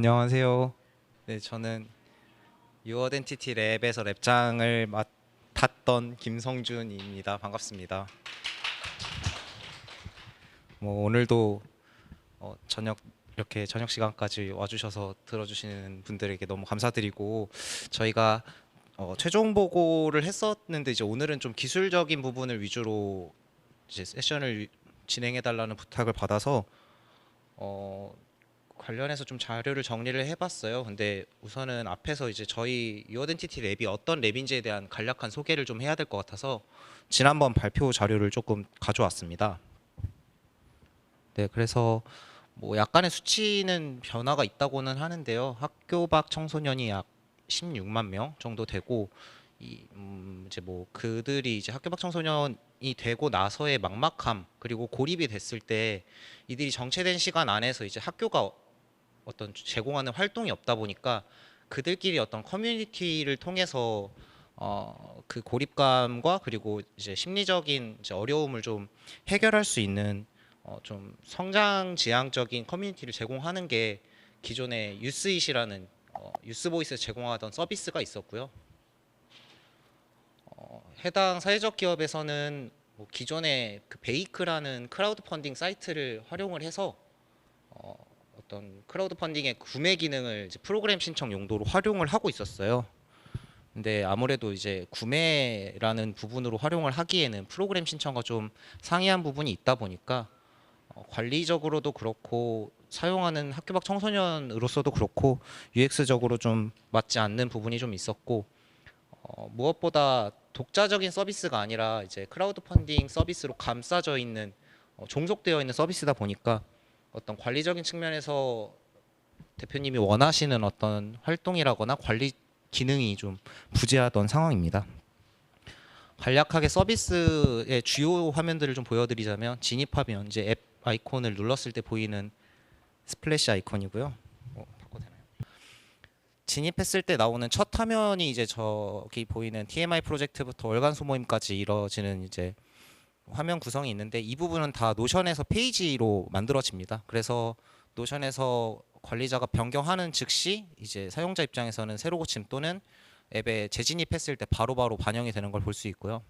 안녕하세요. 네, 저는 유어덴티티 랩에서 랩장을 맡았던 김성준입니다. 반갑습니다. 오늘도 저녁 이렇게 저녁 시간까지 와주셔서 들어주시는 분들에게 너무 감사드리고 저희가 최종 보고를 했었는데 이제 오늘은 좀 기술적인 부분을 위주로 이제 세션을 진행해 달라는 부탁을 받아서 어, 관련해서 좀 자료를 정리를 해봤어요. 근데 우선은 앞에서 이제 저희 유어덴티티 랩이 어떤 랩인지에 대한 간략한 소개를 좀 해야 될 것 같아서 지난번 발표 자료를 조금 가져왔습니다. 네, 그래서 뭐 약간의 수치는 변화가 있다고는 하는데요. 학교 밖 청소년이 약 16만 명 정도 되고 이제 뭐 그들이 이제 학교 밖 청소년이 되고 나서의 막막함 그리고 고립이 됐을 때 이들이 정체된 시간 안에서 이제 학교가 어떤 제공하는 활동이 없다 보니까 그들끼리 어떤 커뮤니티를 통해서 그 고립감과 그리고 이제 심리적인 이제 어려움을 좀 해결할 수 있는 좀 성장 지향적인 커뮤니티를 제공하는 게 기존의 유스잇이라는 유스보이스 제공하던 서비스가 있었고요. 해당 사회적 기업에서는 뭐 기존의 그 베이크라는 크라우드 펀딩 사이트를 활용을 해서 어떤 크라우드 펀딩의 구매 기능을 이제 프로그램 신청 용도로 활용을 하고 있었어요. 근데 아무래도 이제 구매라는 부분으로 활용을 하기에는 프로그램 신청과 좀 상이한 부분이 있다 보니까 관리적으로도 그렇고 사용하는 학교 밖 청소년으로서도 그렇고 UX적으로 좀 맞지 않는 부분이 좀 있었고 무엇보다 독자적인 서비스가 아니라 이제 크라우드 펀딩 서비스로 감싸져 있는 종속되어 있는 서비스다 보니까 어떤 관리적인 측면에서 대표님이 원하시는 어떤 활동이라거나 관리 기능이 좀 부재하던 상황입니다. 간략하게 서비스의 주요 화면들을 좀 보여드리자면 진입하면 이제 앱 아이콘을 눌렀을 때 보이는 스플래시 아이콘이고요. 바꿔도 되나요? 진입했을 때 나오는 첫 화면이 이제 저기 보이는 TMI 프로젝트부터 월간 소모임까지 이루어지는 이제 화면 구성이 있는데 이 부분은 다 노션에서 페이지로 만들어집니다. 그래서 노션에서 관리자가 변경하는 즉시 이제 사용자 입장에서는 새로 고침 또는 앱에 재진입했을 때 바로바로 반영이 되는 걸 볼 수 있고요.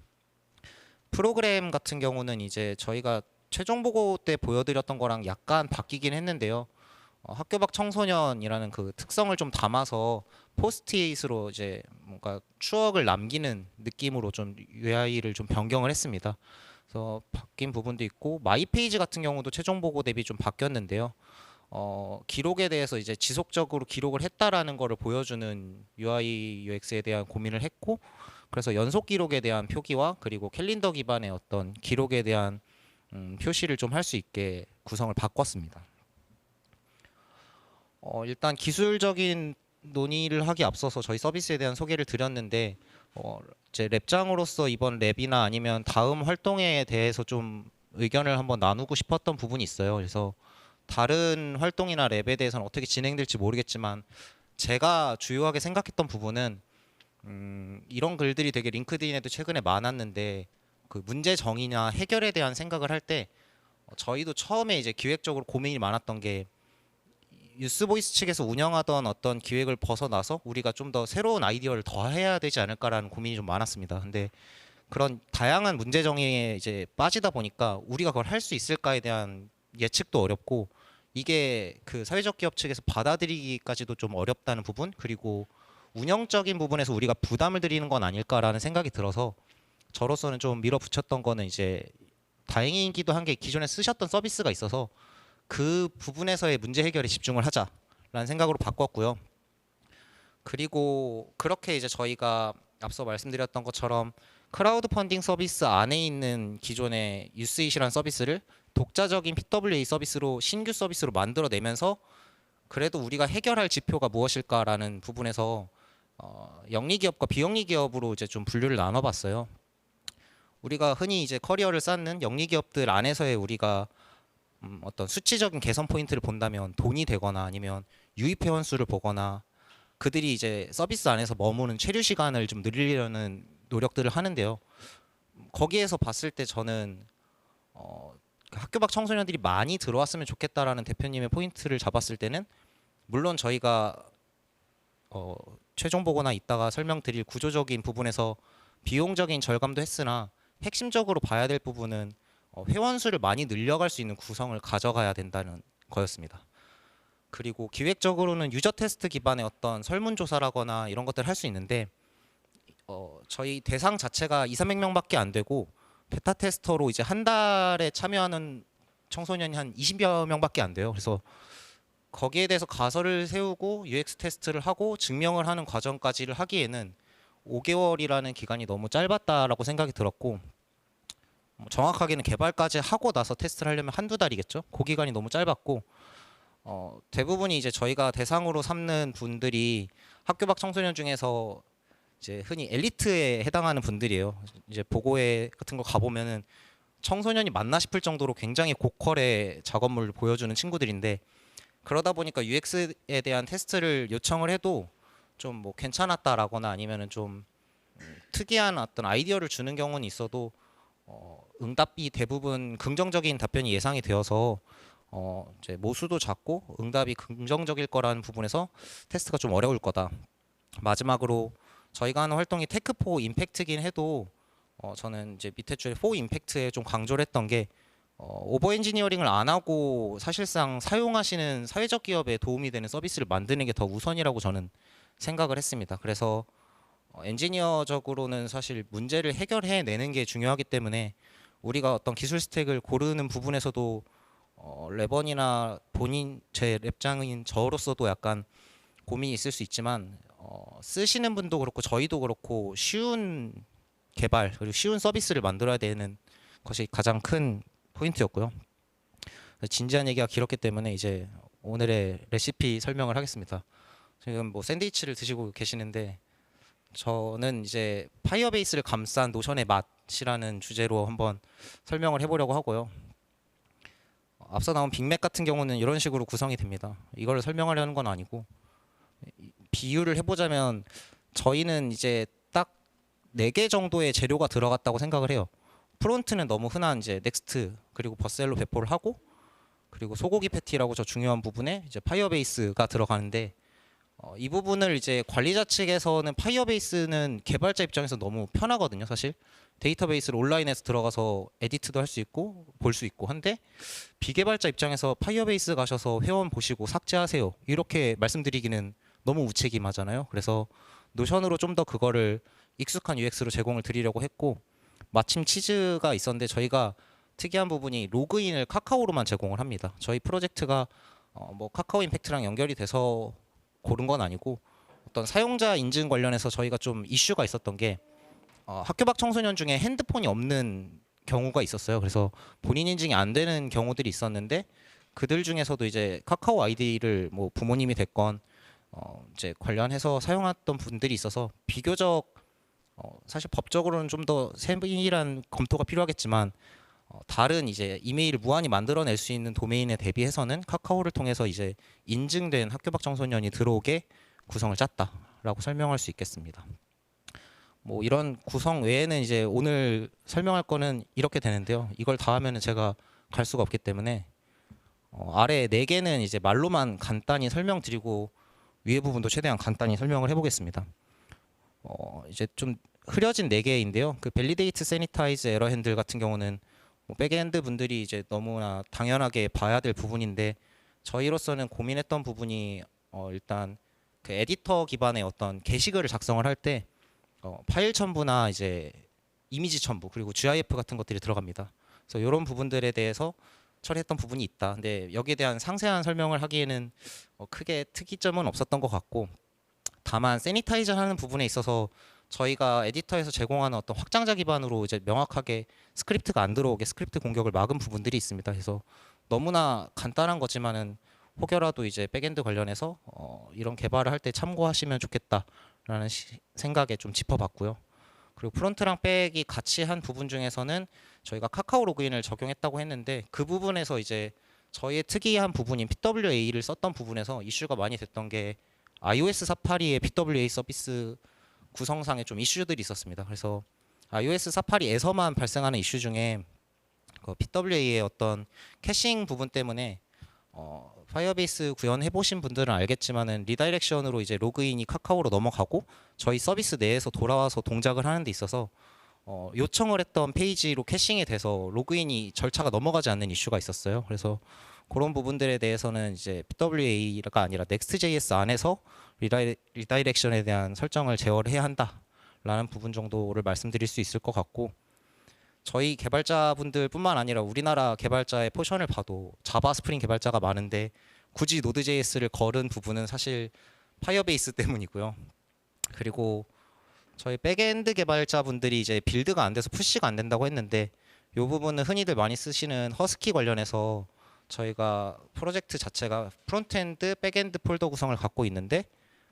프로그램 같은 경우는 이제 저희가 최종 보고 때 보여드렸던 거랑 약간 바뀌긴 했는데요. 학교 밖 청소년이라는 그 특성을 좀 담아서 포스트잇으로 이제 뭔가 추억을 남기는 느낌으로 좀 UI를 좀 변경을 했습니다. 그래서 바뀐 부분도 있고 마이 페이지 같은 경우도 최종 보고 대비 좀 바뀌었는데요. 기록에 대해서 이제 지속적으로 기록을 했다라는 거를 보여주는 UI UX에 대한 고민을 했고 그래서 연속 기록에 대한 표기와 그리고 캘린더 기반의 어떤 기록에 대한 표시를 좀 할 수 있게 구성을 바꿨습니다. 일단 기술적인 논의를 하기 앞서서 저희 서비스에 대한 소개를 드렸는데 이제 랩장으로서 이번 랩이나 아니면 다음 활동에 대해서 좀 의견을 한번 나누고 싶었던 부분이 있어요. 그래서 다른 활동이나 랩에 대해서는 어떻게 진행될지 모르겠지만 제가 주요하게 생각했던 부분은 이런 글들이 되게 링크드인에도 최근에 많았는데 그 문제 정의나 해결에 대한 생각을 할 때 저희도 처음에 이제 기획적으로 고민이 많았던 게 유스보이스 측에서 운영하던 어떤 기획을 벗어나서 우리가 좀 더 새로운 아이디어를 더 해야 되지 않을까라는 고민이 좀 많았습니다. 근데 그런 다양한 문제 정의에 이제 빠지다 보니까 우리가 그걸 할 수 있을까에 대한 예측도 어렵고 이게 그 사회적 기업 측에서 받아들이기까지도 좀 어렵다는 부분 그리고 운영적인 부분에서 우리가 부담을 드리는 건 아닐까라는 생각이 들어서 저로서는 좀 밀어붙였던 거는 이제 다행이기도 한 게 기존에 쓰셨던 서비스가 있어서 그 부분에서의 문제 해결에 집중을 하자라는 생각으로 바꿨고요. 그리고 그렇게 이제 저희가 앞서 말씀드렸던 것처럼 크라우드 펀딩 서비스 안에 있는 기존의 유스잇이라는 서비스를 독자적인 PWA 서비스로 신규 서비스로 만들어내면서 그래도 우리가 해결할 지표가 무엇일까라는 부분에서 영리 기업과 비영리 기업으로 이제 좀 분류를 나눠봤어요. 우리가 흔히 이제 커리어를 쌓는 영리 기업들 안에서의 우리가 어떤 수치적인 개선 포인트를 본다면 돈이 되거나 아니면 유입 회원 수를 보거나 그들이 이제 서비스 안에서 머무는 체류 시간을 좀 늘리려는 노력들을 하는데요. 거기에서 봤을 때 저는 학교 밖 청소년들이 많이 들어왔으면 좋겠다라는 대표님의 포인트를 잡았을 때는 물론 저희가 최종 보거나 이따가 설명드릴 구조적인 부분에서 비용적인 절감도 했으나 핵심적으로 봐야 될 부분은 회원 수를 많이 늘려갈 수 있는 구성을 가져가야 된다는 거였습니다. 그리고 기획적으로는 유저 테스트 기반의 어떤 설문조사라거나 이런 것들을 할 수 있는데 저희 대상 자체가 2,300명밖에 안 되고 베타 테스터로 이제 한 달에 참여하는 청소년이 한 20여 명밖에 안 돼요. 그래서 거기에 대해서 가설을 세우고 UX 테스트를 하고 증명을 하는 과정까지를 하기에는 5개월이라는 기간이 너무 짧았다라고 생각이 들었고, 정확하게는 개발까지 하고 나서 테스트를 하려면 한두 달이겠죠. 그 기간이 너무 짧았고, 대부분이 이제 저희가 대상으로 삼는 분들이 학교 밖 청소년 중에서 이제 흔히 엘리트에 해당하는 분들이에요. 이제 보고회 같은 거 가보면은 청소년이 맞나 싶을 정도로 굉장히 고퀄의 작업물을 보여주는 친구들인데, 그러다 보니까 UX에 대한 테스트를 요청을 해도 좀 뭐 괜찮았다라거나 아니면은 좀 특이한 어떤 아이디어를 주는 경우는 있어도 응답이 대부분 긍정적인 답변이 예상이 되어서 이제 모수도 작고 응답이 긍정적일 거라는 부분에서 테스트가 좀 어려울 거다. 마지막으로 저희가 하는 활동이 테크4 임팩트긴 해도 저는 이제 밑에 줄에 4 임팩트에 좀 강조를 했던 게 오버 엔지니어링을 안 하고 사실상 사용하시는 사회적 기업에 도움이 되는 서비스를 만드는 게 더 우선이라고 저는 생각을 했습니다. 그래서 엔지니어적으로는 사실 문제를 해결해내는 게 중요하기 때문에 우리가 어떤 기술 스택을 고르는 부분에서도 랩원이나 본인 제 랩장인 저로서도 약간 고민이 있을 수 있지만 쓰시는 분도 그렇고 저희도 그렇고 쉬운 개발 그리고 쉬운 서비스를 만들어야 되는 것이 가장 큰 포인트였고요. 진지한 얘기가 길었기 때문에 이제 오늘의 레시피 설명을 하겠습니다. 지금 뭐 샌드위치를 드시고 계시는데 저는 이제 파이어베이스를 감싼 노션의 맛이라는 주제로 한번 설명을 해보려고 하고요. 앞서 나온 빅맥 같은 경우는 이런 식으로 구성이 됩니다. 이걸 설명하려는 건 아니고 비유를 해보자면 저희는 이제 딱 4개 정도의 재료가 들어갔다고 생각을 해요. 프론트는 너무 흔한 이제 넥스트 그리고 버셀로 배포를 하고 그리고 소고기 패티라고 저 중요한 부분에 이제 파이어베이스가 들어가는데 이 부분을 이제 관리자 측에서는 파이어베이스는 개발자 입장에서 너무 편하거든요. 사실 데이터베이스를 온라인에서 들어가서 에디트도 할 수 있고 볼 수 있고 한데 비개발자 입장에서 파이어베이스 가셔서 회원 보시고 삭제하세요 이렇게 말씀드리기는 너무 무책임하잖아요. 그래서 노션으로 좀 더 그거를 익숙한 UX로 제공을 드리려고 했고 마침 치즈가 있었는데 저희가 특이한 부분이 로그인을 카카오로만 제공을 합니다. 저희 프로젝트가 뭐 카카오 임팩트랑 연결이 돼서 고른 건 아니고 어떤 사용자 인증 관련해서 저희가 좀 이슈가 있었던 게 학교 밖 청소년 중에 핸드폰이 없는 경우가 있었어요. 그래서 본인 인증이 안 되는 경우들이 있었는데 그들 중에서도 이제 카카오 아이디를 뭐 부모님이 됐건 이제 관련해서 사용했던 분들이 있어서 비교적 사실 법적으로는 좀 더 세밀한 검토가 필요하겠지만 다른 이제 이메일을 무한히 만들어낼 수 있는 도메인에 대비해서는 카카오를 통해서 이제 인증된 학교 밖 청소년이 들어오게 구성을 짰다라고 설명할 수 있겠습니다. 뭐 이런 구성 외에는 이제 오늘 설명할 거는 이렇게 되는데요. 이걸 다 하면은 제가 갈 수가 없기 때문에 아래 4개는 이제 말로만 간단히 설명드리고 위에 부분도 최대한 간단히 설명을 해보겠습니다. 이제 좀 흐려진 4개인데요. 그 밸리데이트, 세니타이즈, 에러 핸들 같은 경우는 뭐 백엔드 분들이 이제 너무나 당연하게 봐야 될 부분인데 저희로서는 고민했던 부분이 일단 그 에디터 기반의 어떤 게시글을 작성을 할 때 파일 첨부나 이제 이미지 첨부 그리고 GIF 같은 것들이 들어갑니다. 그래서 이런 부분들에 대해서 처리했던 부분이 있다. 근데 여기에 대한 상세한 설명을 하기에는 크게 특이점은 없었던 것 같고 다만 세니타이저 하는 부분에 있어서 저희가 에디터에서 제공하는 어떤 확장자 기반으로 이제 명확하게 스크립트가 안 들어오게 스크립트 공격을 막은 부분들이 있습니다. 그래서 너무나 간단한 거지만은 혹여라도 이제 백엔드 관련해서 이런 개발을 할 때 참고하시면 좋겠다라는 생각에 좀 짚어봤고요. 그리고 프론트랑 백이 같이 한 부분 중에서는 저희가 카카오 로그인을 적용했다고 했는데 그 부분에서 이제 저희의 특이한 부분인 PWA를 썼던 부분에서 이슈가 많이 됐던 게 iOS 사파리의 PWA 서비스 구성상에 좀 이슈들이 있었습니다. 그래서 iOS 사파리에서만 발생하는 이슈 중에 그 PWA의 어떤 캐싱 부분 때문에 파이어베이스 구현해 보신 분들은 알겠지만은 리다이렉션으로 이제 로그인이 카카오로 넘어가고 저희 서비스 내에서 돌아와서 동작을 하는 데 있어서 요청을 했던 페이지로 캐싱이 돼서 로그인이 절차가 넘어가지 않는 이슈가 있었어요. 그래서 그런 부분들에 대해서는 이제 PWA가 아니라 Next.js 안에서 리다이렉션에 대한 설정을 제어를 해야 한다라는 부분 정도를 말씀드릴 수 있을 것 같고, 저희 개발자분들뿐만 아니라 우리나라 개발자의 포션을 봐도 자바 스프링 개발자가 많은데 굳이 노드.js를 걸은 부분은 사실 파이어베이스 때문이고요. 그리고 저희 백엔드 개발자분들이 이제 빌드가 안 돼서 푸시가 안 된다고 했는데, 이 부분은 흔히들 많이 쓰시는 허스키 관련해서 저희가 프로젝트 자체가 프론트엔드, 백엔드 폴더 구성을 갖고 있는데,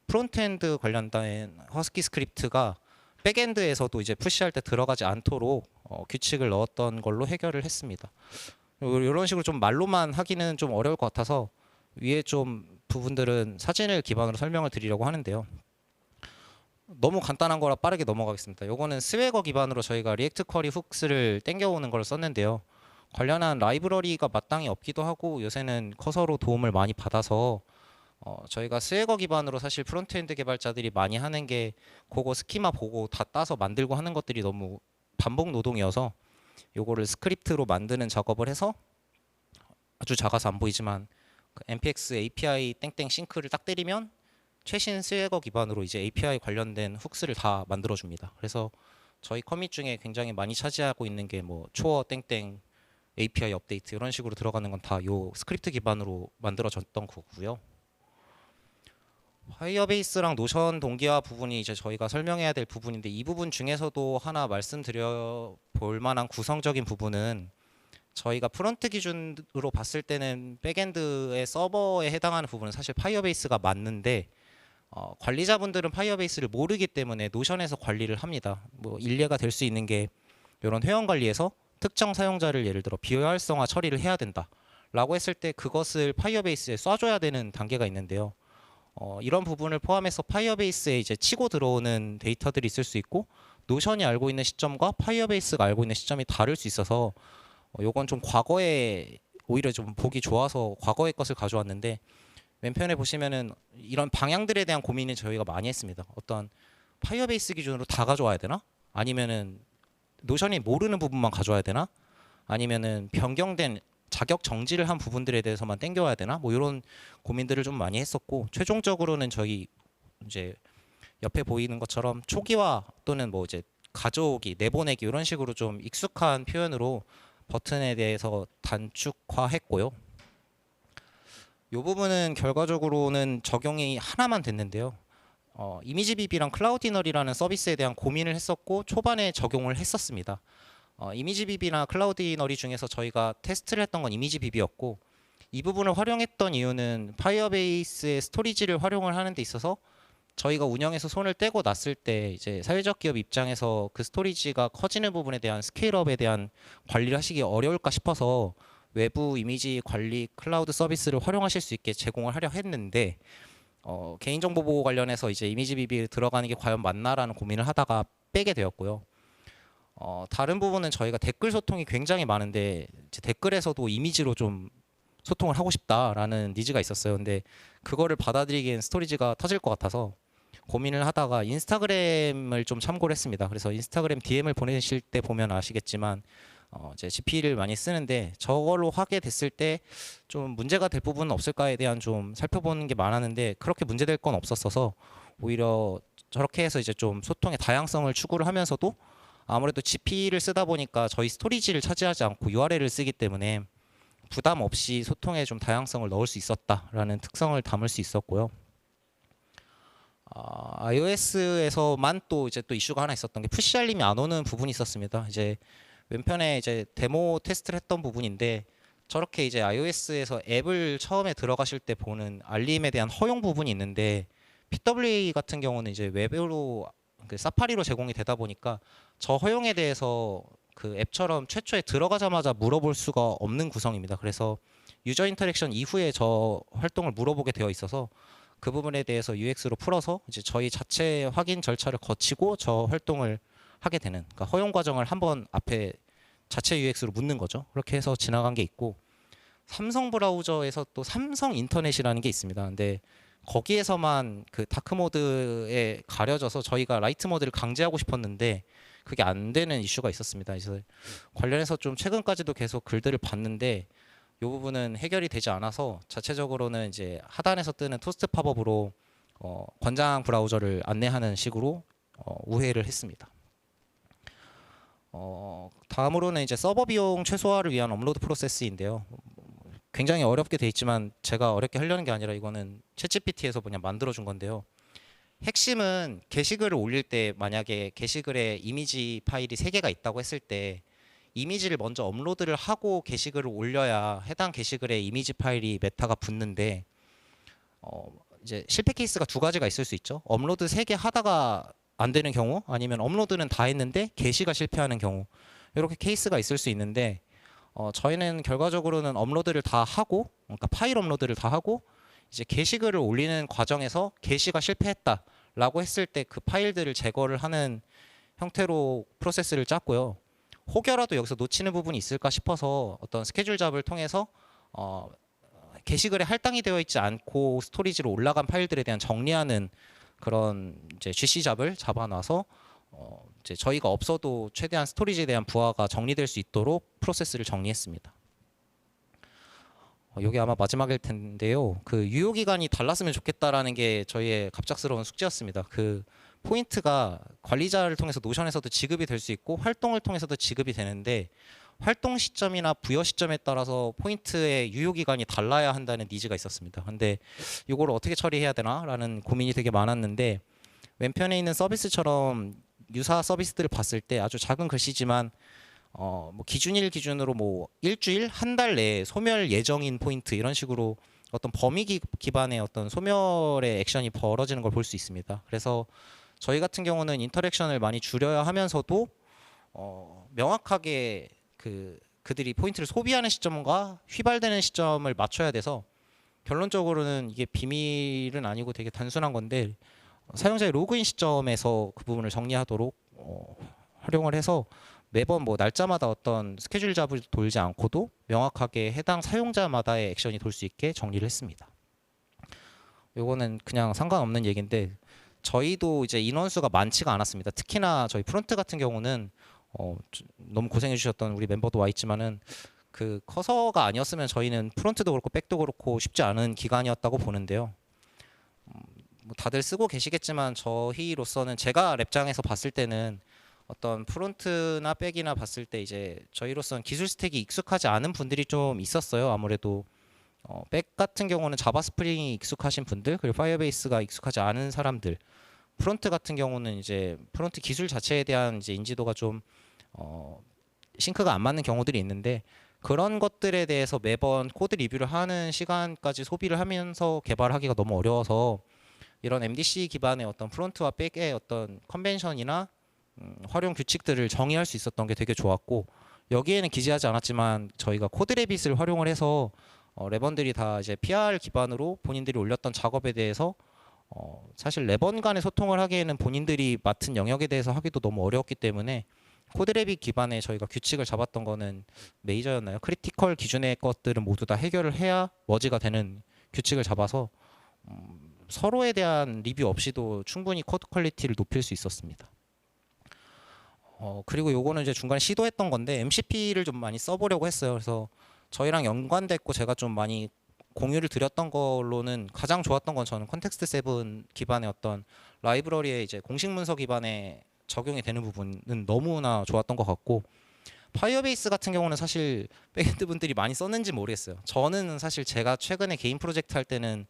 프론트엔드 관련된 허스키 스크립트가 백엔드에서도 이제 푸시할 때 들어가지 않도록 규칙을 넣었던 걸로 해결을 했습니다. 이런 식으로 좀 말로만 하기는 좀 어려울 것 같아서 위에 좀 부분들은 사진을 기반으로 설명을 드리려고 하는데요. 너무 간단한 거라 빠르게 넘어가겠습니다. 요거는 스웨거 기반으로 저희가 리액트 쿼리 훅스를 땡겨오는 걸 썼는데요. 관련한 라이브러리가 마땅히 없기도 하고 요새는 커서로 도움을 많이 받아서 저희가 스웨거 기반으로 사실 프론트엔드 개발자들이 많이 하는 게 그거 스키마 보고 다 따서 만들고 하는 것들이 너무 반복 노동이어서 요거를 스크립트로 만드는 작업을 해서 아주 작아서 안 보이지만 그 npx API 땡땡 싱크를 딱 때리면 최신 스웨거 기반으로 이제 API 관련된 훅스를 다 만들어 줍니다. 그래서 저희 커밋 중에 굉장히 많이 차지하고 있는 게 뭐 초어 땡땡 API 업데이트 이런 식으로 들어가는 건 다 요 스크립트 기반으로 만들어졌던 거고요. 파이어베이스랑 노션 동기화 부분이 이제 저희가 설명해야 될 부분인데, 이 부분 중에서도 하나 말씀드려 볼 만한 구성적인 부분은 저희가 프론트 기준으로 봤을 때는 백엔드의 서버에 해당하는 부분은 사실 파이어베이스가 맞는데, 관리자분들은 파이어베이스를 모르기 때문에 노션에서 관리를 합니다. 뭐 일례가 될 수 있는 게 이런 회원 관리에서 특정 사용자를 예를 들어 비활성화 처리를 해야 된다 라고 했을 때 그것을 파이어베이스에 쏴줘야 되는 단계가 있는데요. 이런 부분을 포함해서 파이어베이스에 이제 치고 들어오는 데이터들이 있을 수 있고, 노션이 알고 있는 시점과 파이어베이스가 알고 있는 시점이 다를 수 있어서 요건 좀 과거에 오히려 좀 보기 좋아서 과거의 것을 가져왔는데, 왼편에 보시면은 이런 방향들에 대한 고민을 저희가 많이 했습니다. 어떤 파이어베이스 기준으로 다 가져와야 되나? 아니면은 노션이 모르는 부분만 가져와야 되나? 아니면은 변경된 자격 정지를 한 부분들에 대해서만 땡겨와야 되나? 뭐 이런 고민들을 좀 많이 했었고, 최종적으로는 저희 이제 옆에 보이는 것처럼 초기화 또는 뭐 이제 가져오기, 내보내기 이런 식으로 좀 익숙한 표현으로 버튼에 대해서 단축화했고요. 이 부분은 결과적으로는 적용이 하나만 됐는데요. 이미지 비비랑 클라우디너리라는 서비스에 대한 고민을 했었고 초반에 적용을 했었습니다. 이미지 비비나 클라우디너리 중에서 저희가 테스트를 했던 건 이미지 비비였고, 이 부분을 활용했던 이유는 파이어베이스의 스토리지를 활용을 하는 데 있어서 저희가 운영해서 손을 떼고 났을 때 이제 사회적 기업 입장에서 그 스토리지가 커지는 부분에 대한 스케일업에 대한 관리를 하시기 어려울까 싶어서 외부 이미지 관리 클라우드 서비스를 활용하실 수 있게 제공을 하려 했는데, 개인정보 보호 관련해서 이제 이미지 비비 들어가는 게 과연 맞나라는 고민을 하다가 빼게 되었고요. 다른 부분은 저희가 댓글 소통이 굉장히 많은데 이제 댓글에서도 이미지로 좀 소통을 하고 싶다라는 니즈가 있었어요. 근데 그거를 받아들이기엔 스토리지가 터질 것 같아서 고민을 하다가 인스타그램을 좀 참고를 했습니다. 그래서 인스타그램 DM을 보내실 때 보면 아시겠지만 이제 GP를 많이 쓰는데 저걸로 하게 됐을 때 좀 문제가 될 부분은 없을까에 대한 좀 살펴보는 게 많았는데 그렇게 문제될 건 없었어서 오히려 저렇게 해서 이제 좀 소통의 다양성을 추구를 하면서도 아무래도 GP를 쓰다 보니까 저희 스토리지를 차지하지 않고 URL을 쓰기 때문에 부담 없이 소통에 좀 다양성을 넣을 수 있었다라는 특성을 담을 수 있었고요. iOS에서만 또 이제 또 이슈가 하나 있었던 게 푸시 알림이 안 오는 부분이 있었습니다. 이제 왼편에 이제 데모 테스트를 했던 부분인데 저렇게 이제 iOS에서 앱을 처음에 들어가실 때 보는 알림에 대한 허용 부분이 있는데 PWA 같은 경우는 이제 웹으로 그 사파리로 제공이 되다 보니까 저 허용에 대해서 그 앱처럼 최초에 들어가자마자 물어볼 수가 없는 구성입니다. 그래서 유저 인터랙션 이후에 저 활동을 물어보게 되어 있어서 그 부분에 대해서 UX로 풀어서 이제 저희 자체 확인 절차를 거치고 저 활동을 하게 되는, 그러니까 허용 과정을 한번 앞에 자체 UX로 묻는 거죠. 그렇게 해서 지나간 게 있고, 삼성 브라우저에서 또 삼성 인터넷이라는 게 있습니다. 근데 거기에서만 그 다크 모드에 가려져서 저희가 라이트 모드를 강제하고 싶었는데 그게 안 되는 이슈가 있었습니다. 그래서 관련해서 좀 최근까지도 계속 글들을 봤는데 이 부분은 해결이 되지 않아서 자체적으로는 이제 하단에서 뜨는 토스트 팝업으로 권장 브라우저를 안내하는 식으로 우회를 했습니다. 다음으로는 이제 서버 비용 최소화를 위한 업로드 프로세스인데요. 굉장히 어렵게 돼 있지만 제가 어렵게 하려는 게 아니라 이거는 챗GPT에서 그냥 만들어준 건데요. 핵심은 게시글을 올릴 때 만약에 게시글에 이미지 파일이 3개가 있다고 했을 때 이미지를 먼저 업로드를 하고 게시글을 올려야 해당 게시글에 이미지 파일이 메타가 붙는데 이제 실패 케이스가 2가지가 있을 수 있죠. 업로드 3개 하다가 안 되는 경우 아니면 업로드는 다 했는데 게시가 실패하는 경우 이렇게 케이스가 있을 수 있는데 저희는 결과적으로는 업로드를 다 하고 그러니까 파일 업로드를 다 하고 이제 게시글을 올리는 과정에서 게시가 실패했다라고 했을 때 그 파일들을 제거를 하는 형태로 프로세스를 짰고요. 혹여라도 여기서 놓치는 부분이 있을까 싶어서 어떤 스케줄 잡을 통해서 게시글에 할당이 되어 있지 않고 스토리지로 올라간 파일들에 대한 정리하는 그런 이제 GC 잡을 잡아놔서 이제 저희가 없어도 최대한 스토리지에 대한 부하가 정리될 수 있도록 프로세스를 정리했습니다. 여기 아마 마지막일 텐데요. 그 유효 기간이 달랐으면 좋겠다라는 게 저희의 갑작스러운 숙제였습니다. 그 포인트가 관리자를 통해서 노션에서도 지급이 될 수 있고 활동을 통해서도 지급이 되는데 활동 시점이나 부여 시점에 따라서 포인트의 유효 기간이 달라야 한다는 니즈가 있었습니다. 근데 이걸 어떻게 처리해야 되나라는 고민이 되게 많았는데 왼편에 있는 서비스처럼 유사 서비스들을 봤을 때 아주 작은 글씨지만 뭐 기준일 기준으로 뭐 일주일, 한 달 내에 소멸 예정인 포인트 이런 식으로 어떤 범위 기반의 어떤 소멸의 액션이 벌어지는 걸 볼 수 있습니다. 그래서 저희 같은 경우는 인터랙션을 많이 줄여야 하면서도 명확하게 그들이 포인트를 소비하는 시점과 휘발되는 시점을 맞춰야 돼서 결론적으로는 이게 비밀은 아니고 되게 단순한 건데 사용자의 로그인 시점에서 그 부분을 정리하도록 활용을 해서 매번 뭐 날짜마다 어떤 스케줄 잡을 돌지 않고도 명확하게 해당 사용자마다의 액션이 돌 수 있게 정리를 했습니다. 요거는 그냥 상관없는 얘기인데 저희도 이제 인원수가 많지가 않았습니다. 특히나 저희 프론트 같은 경우는 너무 고생해 주셨던 우리 멤버도 와 있지만은 그 커서가 아니었으면 저희는 프론트도 그렇고 백도 그렇고 쉽지 않은 기간이었다고 보는데요. 뭐 다들 쓰고 계시겠지만 저희로서는 제가 랩장에서 봤을 때는 어떤 프론트나 백이나 봤을 때 이제 저희로서는 기술 스택이 익숙하지 않은 분들이 좀 있었어요. 아무래도 백 같은 경우는 자바 스프링이 익숙하신 분들 그리고 파이어베이스가 익숙하지 않은 사람들 프론트 같은 경우는 이제 프론트 기술 자체에 대한 이제 인지도가 좀 싱크가 안 맞는 경우들이 있는데 그런 것들에 대해서 매번 코드 리뷰를 하는 시간까지 소비를 하면서 개발하기가 너무 어려워서 이런 MDC 기반의 어떤 프론트와 백의 어떤 컨벤션이나 활용 규칙들을 정의할 수 있었던 게 되게 좋았고 여기에는 기재하지 않았지만 저희가 코드레빗을 활용을 해서 랩원들이 다 이제 PR 기반으로 본인들이 올렸던 작업에 대해서 사실 랩원 간의 소통을 하기에는 본인들이 맡은 영역에 대해서 하기도 너무 어려웠기 때문에 코드레빗 기반에 저희가 규칙을 잡았던 거는 메이저였나요? 크리티컬 기준의 것들은 모두 다 해결을 해야 머지가 되는 규칙을 잡아서 서로에 대한 리뷰 없이도 충분히 코드 퀄리티를 높일 수 있었습니다. 그리고 요거는 이제 중간에 시도했던 건데 MCP를 좀 많이 써보려고 했어요. 그래서 저희랑 연관됐고 제가 좀 많이 공유를 드렸던 걸로는 가장 좋았던 건 저는 컨텍스트 7 기반의 어떤 라이브러리의 이제 공식 문서 기반의 적용이 되는 부분은 너무나 좋았던 것 같고 파이어베이스 같은 경우는 사실 백엔드 분들이 많이 썼는지 모르겠어요. 저는 사실 제가 최근에 개인 프로젝트 할 때는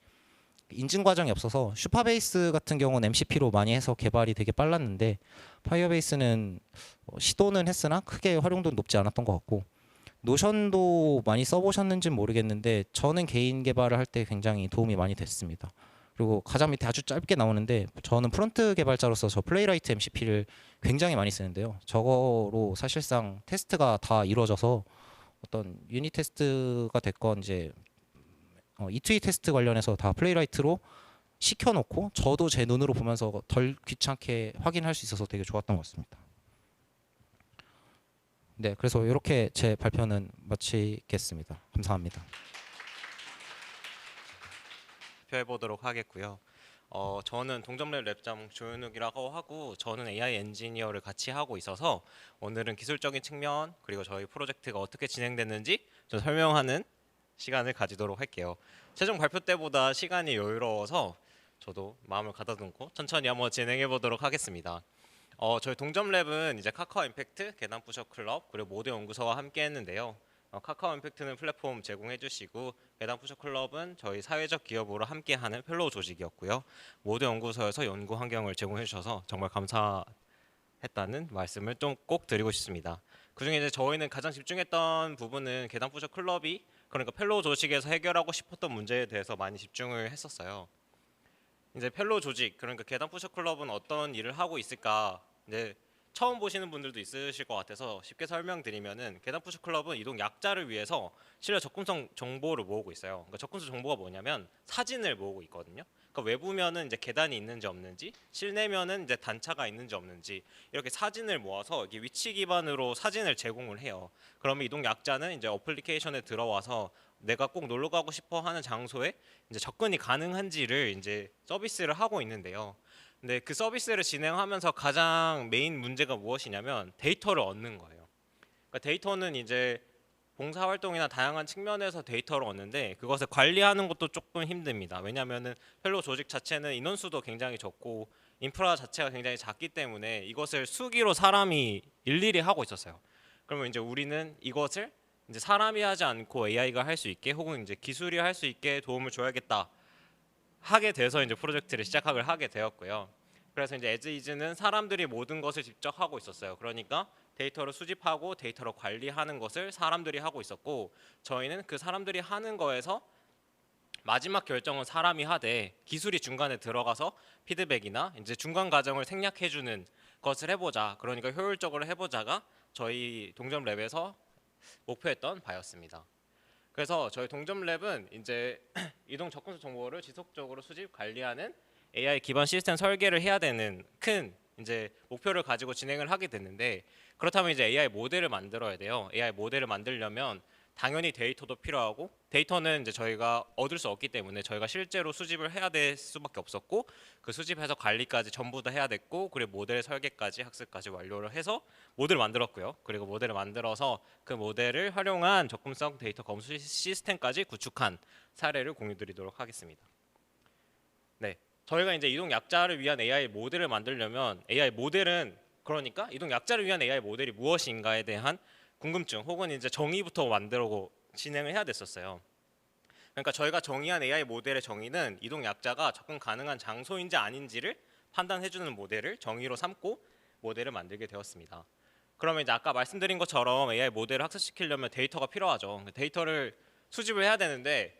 인증 과정이 없어서 슈퍼베이스 같은 경우는 MCP로 많이 해서 개발이 되게 빨랐는데 파이어베이스는 시도는 했으나 크게 활용도는 높지 않았던 것 같고 노션도 많이 써보셨는지는 모르겠는데 저는 개인 개발을 할 때 굉장히 도움이 많이 됐습니다. 그리고 가장 밑에 아주 짧게 나오는데 저는 프론트 개발자로서 저 플레이라이트 MCP를 굉장히 많이 쓰는데요. 저거로 사실상 테스트가 다 이루어져서 어떤 유닛 테스트가 됐건 이제 E2E 테스트 관련해서 다 플레이라이트로 시켜놓고 저도 제 눈으로 보면서 덜 귀찮게 확인할 수 있어서 되게 좋았던 것 같습니다. 네, 그래서 이렇게 제 발표는 마치겠습니다. 감사합니다. 발표해 보도록 하겠고요. 저는 동점랩 랩장 조현욱이라고 하고 저는 AI 엔지니어를 같이 하고 있어서 오늘은 기술적인 측면 그리고 저희 프로젝트가 어떻게 진행됐는지 좀 설명하는 시간을 가지도록 할게요. 최종 발표 때보다 시간이 여유로워서 저도 마음을 가다듬고 천천히 한번 진행해 보도록 하겠습니다. 저희 동점랩은 이제 카카오 임팩트, 계단 부셔 클럽 그리고 모드 연구소와 함께 했는데요. 카카오 임팩트는 플랫폼 제공해 주시고 계단 푸셔 클럽은 저희 사회적 기업으로 함께하는 펠로우 조직이었고요. 모두 연구소에서 연구 환경을 제공해 주셔서 정말 감사했다는 말씀을 좀 꼭 드리고 싶습니다. 그중에 이제 저희는 가장 집중했던 부분은 계단 푸셔 클럽이 그러니까 펠로우 조직에서 해결하고 싶었던 문제에 대해서 많이 집중을 했었어요. 이제 펠로우 조직 그러니까 계단 푸셔 클럽은 어떤 일을 하고 있을까 이제 처음 보시는 분들도 있으실 것 같아서 쉽게 설명드리면은 계단 푸시 클럽은 이동 약자를 위해서 실내 접근성 정보를 모으고 있어요. 그러니까 접근성 정보가 뭐냐면 사진을 모으고 있거든요. 그러니까 외부면은 이제 계단이 있는지 없는지, 실내면은 이제 단차가 있는지 없는지 이렇게 사진을 모아서 이게 위치 기반으로 사진을 제공을 해요. 그러면 이동 약자는 이제 어플리케이션에 들어와서 내가 꼭 놀러 가고 싶어 하는 장소에 이제 접근이 가능한지를 이제 서비스를 하고 있는데요. 근데 그 서비스를 진행하면서 가장 메인 문제가 무엇이냐면 데이터를 얻는 거예요. 그러니까 데이터는 이제 봉사활동이나 다양한 측면에서 데이터를 얻는데 그것을 관리하는 것도 조금 힘듭니다. 왜냐하면은 펠로우 조직 자체는 인원수도 굉장히 적고 인프라 자체가 굉장히 작기 때문에 이것을 수기로 사람이 일일이 하고 있었어요. 그러면 이제 우리는 이것을 이제 사람이 하지 않고 AI가 할 수 있게 혹은 이제 기술이 할 수 있게 도움을 줘야겠다. 하게 돼서 이제 프로젝트를 시작을 하게 되었고요. 그래서 이제 에즈이즈는 사람들이 모든 것을 직접 하고 있었어요. 그러니까 데이터를 수집하고 데이터를 관리하는 것을 사람들이 하고 있었고 저희는 그 사람들이 하는 거에서 마지막 결정은 사람이 하되 기술이 중간에 들어가서 피드백이나 이제 중간 과정을 생략해주는 것을 해보자. 그러니까 효율적으로 해보자가 저희 동점 랩에서 목표했던 바였습니다. 그래서 저희 동점랩은 이제 이동 접근소 정보를 지속적으로 수집 관리하는 AI 기반 시스템 설계를 해야 되는 큰 이제 목표를 가지고 진행을 하게 됐는데 그렇다면 이제 AI 모델을 만들어야 돼요. AI 모델을 만들려면 당연히 데이터도 필요하고 데이터는 이제 저희가 얻을 수 없기 때문에 저희가 실제로 수집을 해야 될 수밖에 없었고 그 수집해서 관리까지 전부 다 해야 됐고 그리고 모델 설계까지 학습까지 완료를 해서 모델을 만들었고요. 그리고 모델을 만들어서 그 모델을 활용한 접근성 데이터 검수 시스템까지 구축한 사례를 공유드리도록 하겠습니다. 네, 저희가 이제 이동 약자를 위한 AI 모델을 만들려면 AI 모델은 그러니까 이동 약자를 위한 AI 모델이 무엇인가에 대한 궁금증 혹은 이제 정의부터 만들고 진행을 해야 됐었어요. 그러니까 저희가 정의한 AI 모델의 정의는 이동 약자가 접근 가능한 장소인지 아닌지를 판단해주는 모델을 정의로 삼고 모델을 만들게 되었습니다. 그러면 이제 아까 말씀드린 것처럼 AI 모델을 학습시키려면 데이터가 필요하죠. 데이터를 수집을 해야 되는데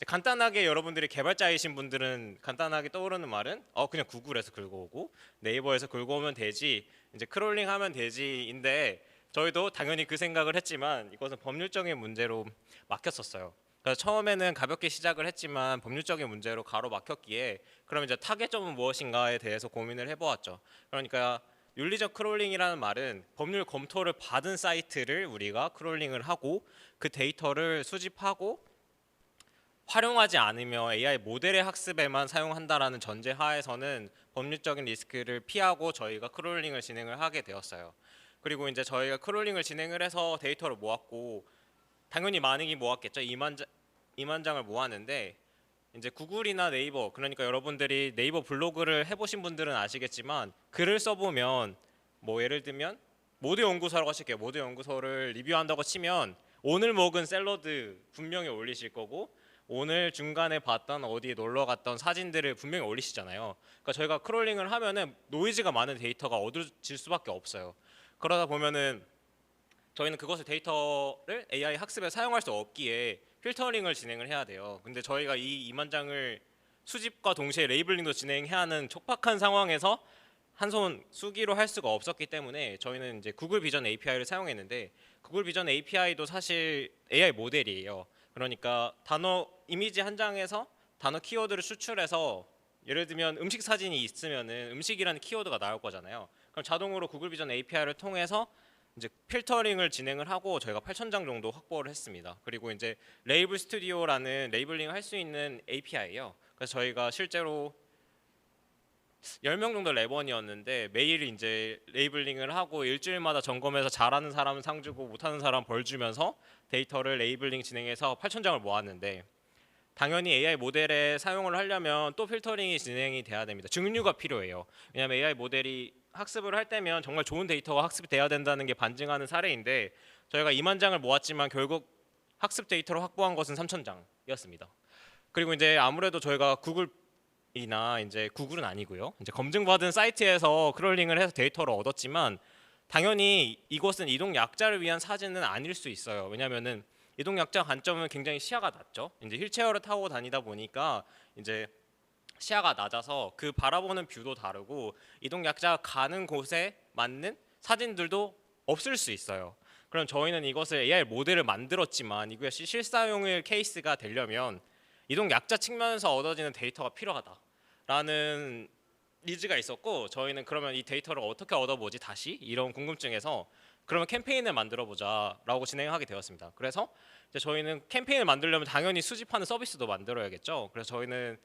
간단하게 여러분들이 개발자이신 분들은 간단하게 떠오르는 말은 그냥 구글에서 긁어오고 네이버에서 긁어오면 되지 이제 크롤링하면 되지인데 저희도 당연히 그 생각을 했지만 이것은 법률적인 문제로 막혔었어요. 그래서 처음에는 가볍게 시작을 했지만 법률적인 문제로 가로막혔기에 그럼 이제 타겟점은 무엇인가에 대해서 고민을 해보았죠. 그러니까 윤리적 크롤링이라는 말은 법률 검토를 받은 사이트를 우리가 크롤링을 하고 그 데이터를 수집하고 활용하지 않으며 AI 모델의 학습에만 사용한다라는 전제 하에서는 법률적인 리스크를 피하고 저희가 크롤링을 진행을 하게 되었어요. 그리고 이제 저희가 크롤링을 진행을 해서 데이터를 모았고 당연히 많이 모았겠죠. 2만 장을 모았는데 이제 구글이나 네이버 그러니까 여러분들이 네이버 블로그를 해보신 분들은 아시겠지만 글을 써보면 뭐 예를 들면 모드 연구소라고 하실게요. 모드 연구소를 리뷰한다고 치면 오늘 먹은 샐러드 분명히 올리실 거고 오늘 중간에 봤던 어디 놀러 갔던 사진들을 분명히 올리시잖아요. 그러니까 저희가 크롤링을 하면은 노이즈가 많은 데이터가 얻어질 수밖에 없어요. 그러다 보면은 저희는 그것을 데이터를 AI 학습에 사용할 수 없기에 필터링을 진행을 해야 돼요. 근데 저희가 이 2만 장을 수집과 동시에 레이블링도 진행해야 하는 촉박한 상황에서 한 손 수기로 할 수가 없었기 때문에 저희는 이제 구글 비전 API를 사용했는데 구글 비전 API도 사실 AI 모델이에요. 그러니까 단어 이미지 한 장에서 단어 키워드를 추출해서 예를 들면 음식 사진이 있으면은 음식이라는 키워드가 나올 거잖아요. 그럼 자동으로 구글 비전 API를 통해서 이제 필터링을 진행을 하고 저희가 8,000장 정도 확보를 했습니다. 그리고 이제 레이블 스튜디오라는 레이블링을 할 수 있는 API예요. 그래서 저희가 실제로 10명 정도 랩원이었는데 매일 이제 레이블링을 하고 일주일마다 점검해서 잘하는 사람은 상 주고 못하는 사람 벌 주면서 데이터를 레이블링 진행해서 8,000장을 모았는데, 당연히 AI 모델에 사용을 하려면 또 필터링이 진행이 돼야 됩니다. 증류가 필요해요. 왜냐하면 AI 모델이 학습을 할 때면 정말 좋은 데이터가 학습이 돼야 된다는 게 반증하는 사례인데, 저희가 2만 장을 모았지만 결국 학습 데이터로 확보한 것은 3,000장이었습니다. 그리고 이제 아무래도 저희가 구글이나 이제 구글은 아니고요, 이제 검증받은 사이트에서 크롤링을 해서 데이터를 얻었지만 당연히 이것은 이동 약자를 위한 사진은 아닐 수 있어요. 왜냐하면은 이동 약자 관점은 굉장히 시야가 낮죠. 이제 휠체어를 타고 다니다 보니까 이제 시야가 낮아서 그 바라보는 뷰도 다르고 이동 약자가 가는 곳에 맞는 사진들도 없을 수 있어요. 그럼 저희는 이것을 AI 모델을 만들었지만 이것이 실사용일 케이스가 되려면 이동 약자 측면에서 얻어지는 데이터가 필요하다라는 니즈가 있었고, 저희는 그러면 이 데이터를 어떻게 얻어보지 다시 이런 궁금증에서 그러면 캠페인을 만들어 보자라고 진행하게 되었습니다. 그래서 이제 저희는 캠페인을 만들려면 당연히 수집하는 서비스도 만들어야겠죠. 그래서 저희는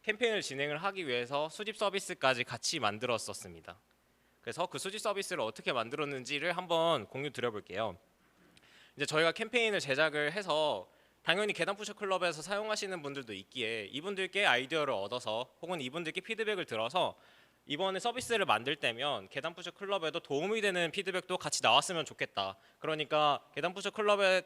캠페인을 진행을 하기 위해서 수집 서비스까지 같이 만들었었습니다. 그래서 그 수집 서비스를 어떻게 만들었는지를 한번 공유 드려볼게요. 이제 저희가 캠페인을 제작을 해서 당연히 계단 푸셔 클럽에서 사용하시는 분들도 있기에 이분들께 아이디어를 얻어서 혹은 이분들께 피드백을 들어서 이번에 서비스를 만들 때면 계단 푸셔 클럽에도 도움이 되는 피드백도 같이 나왔으면 좋겠다. 그러니까 계단 푸셔 클럽의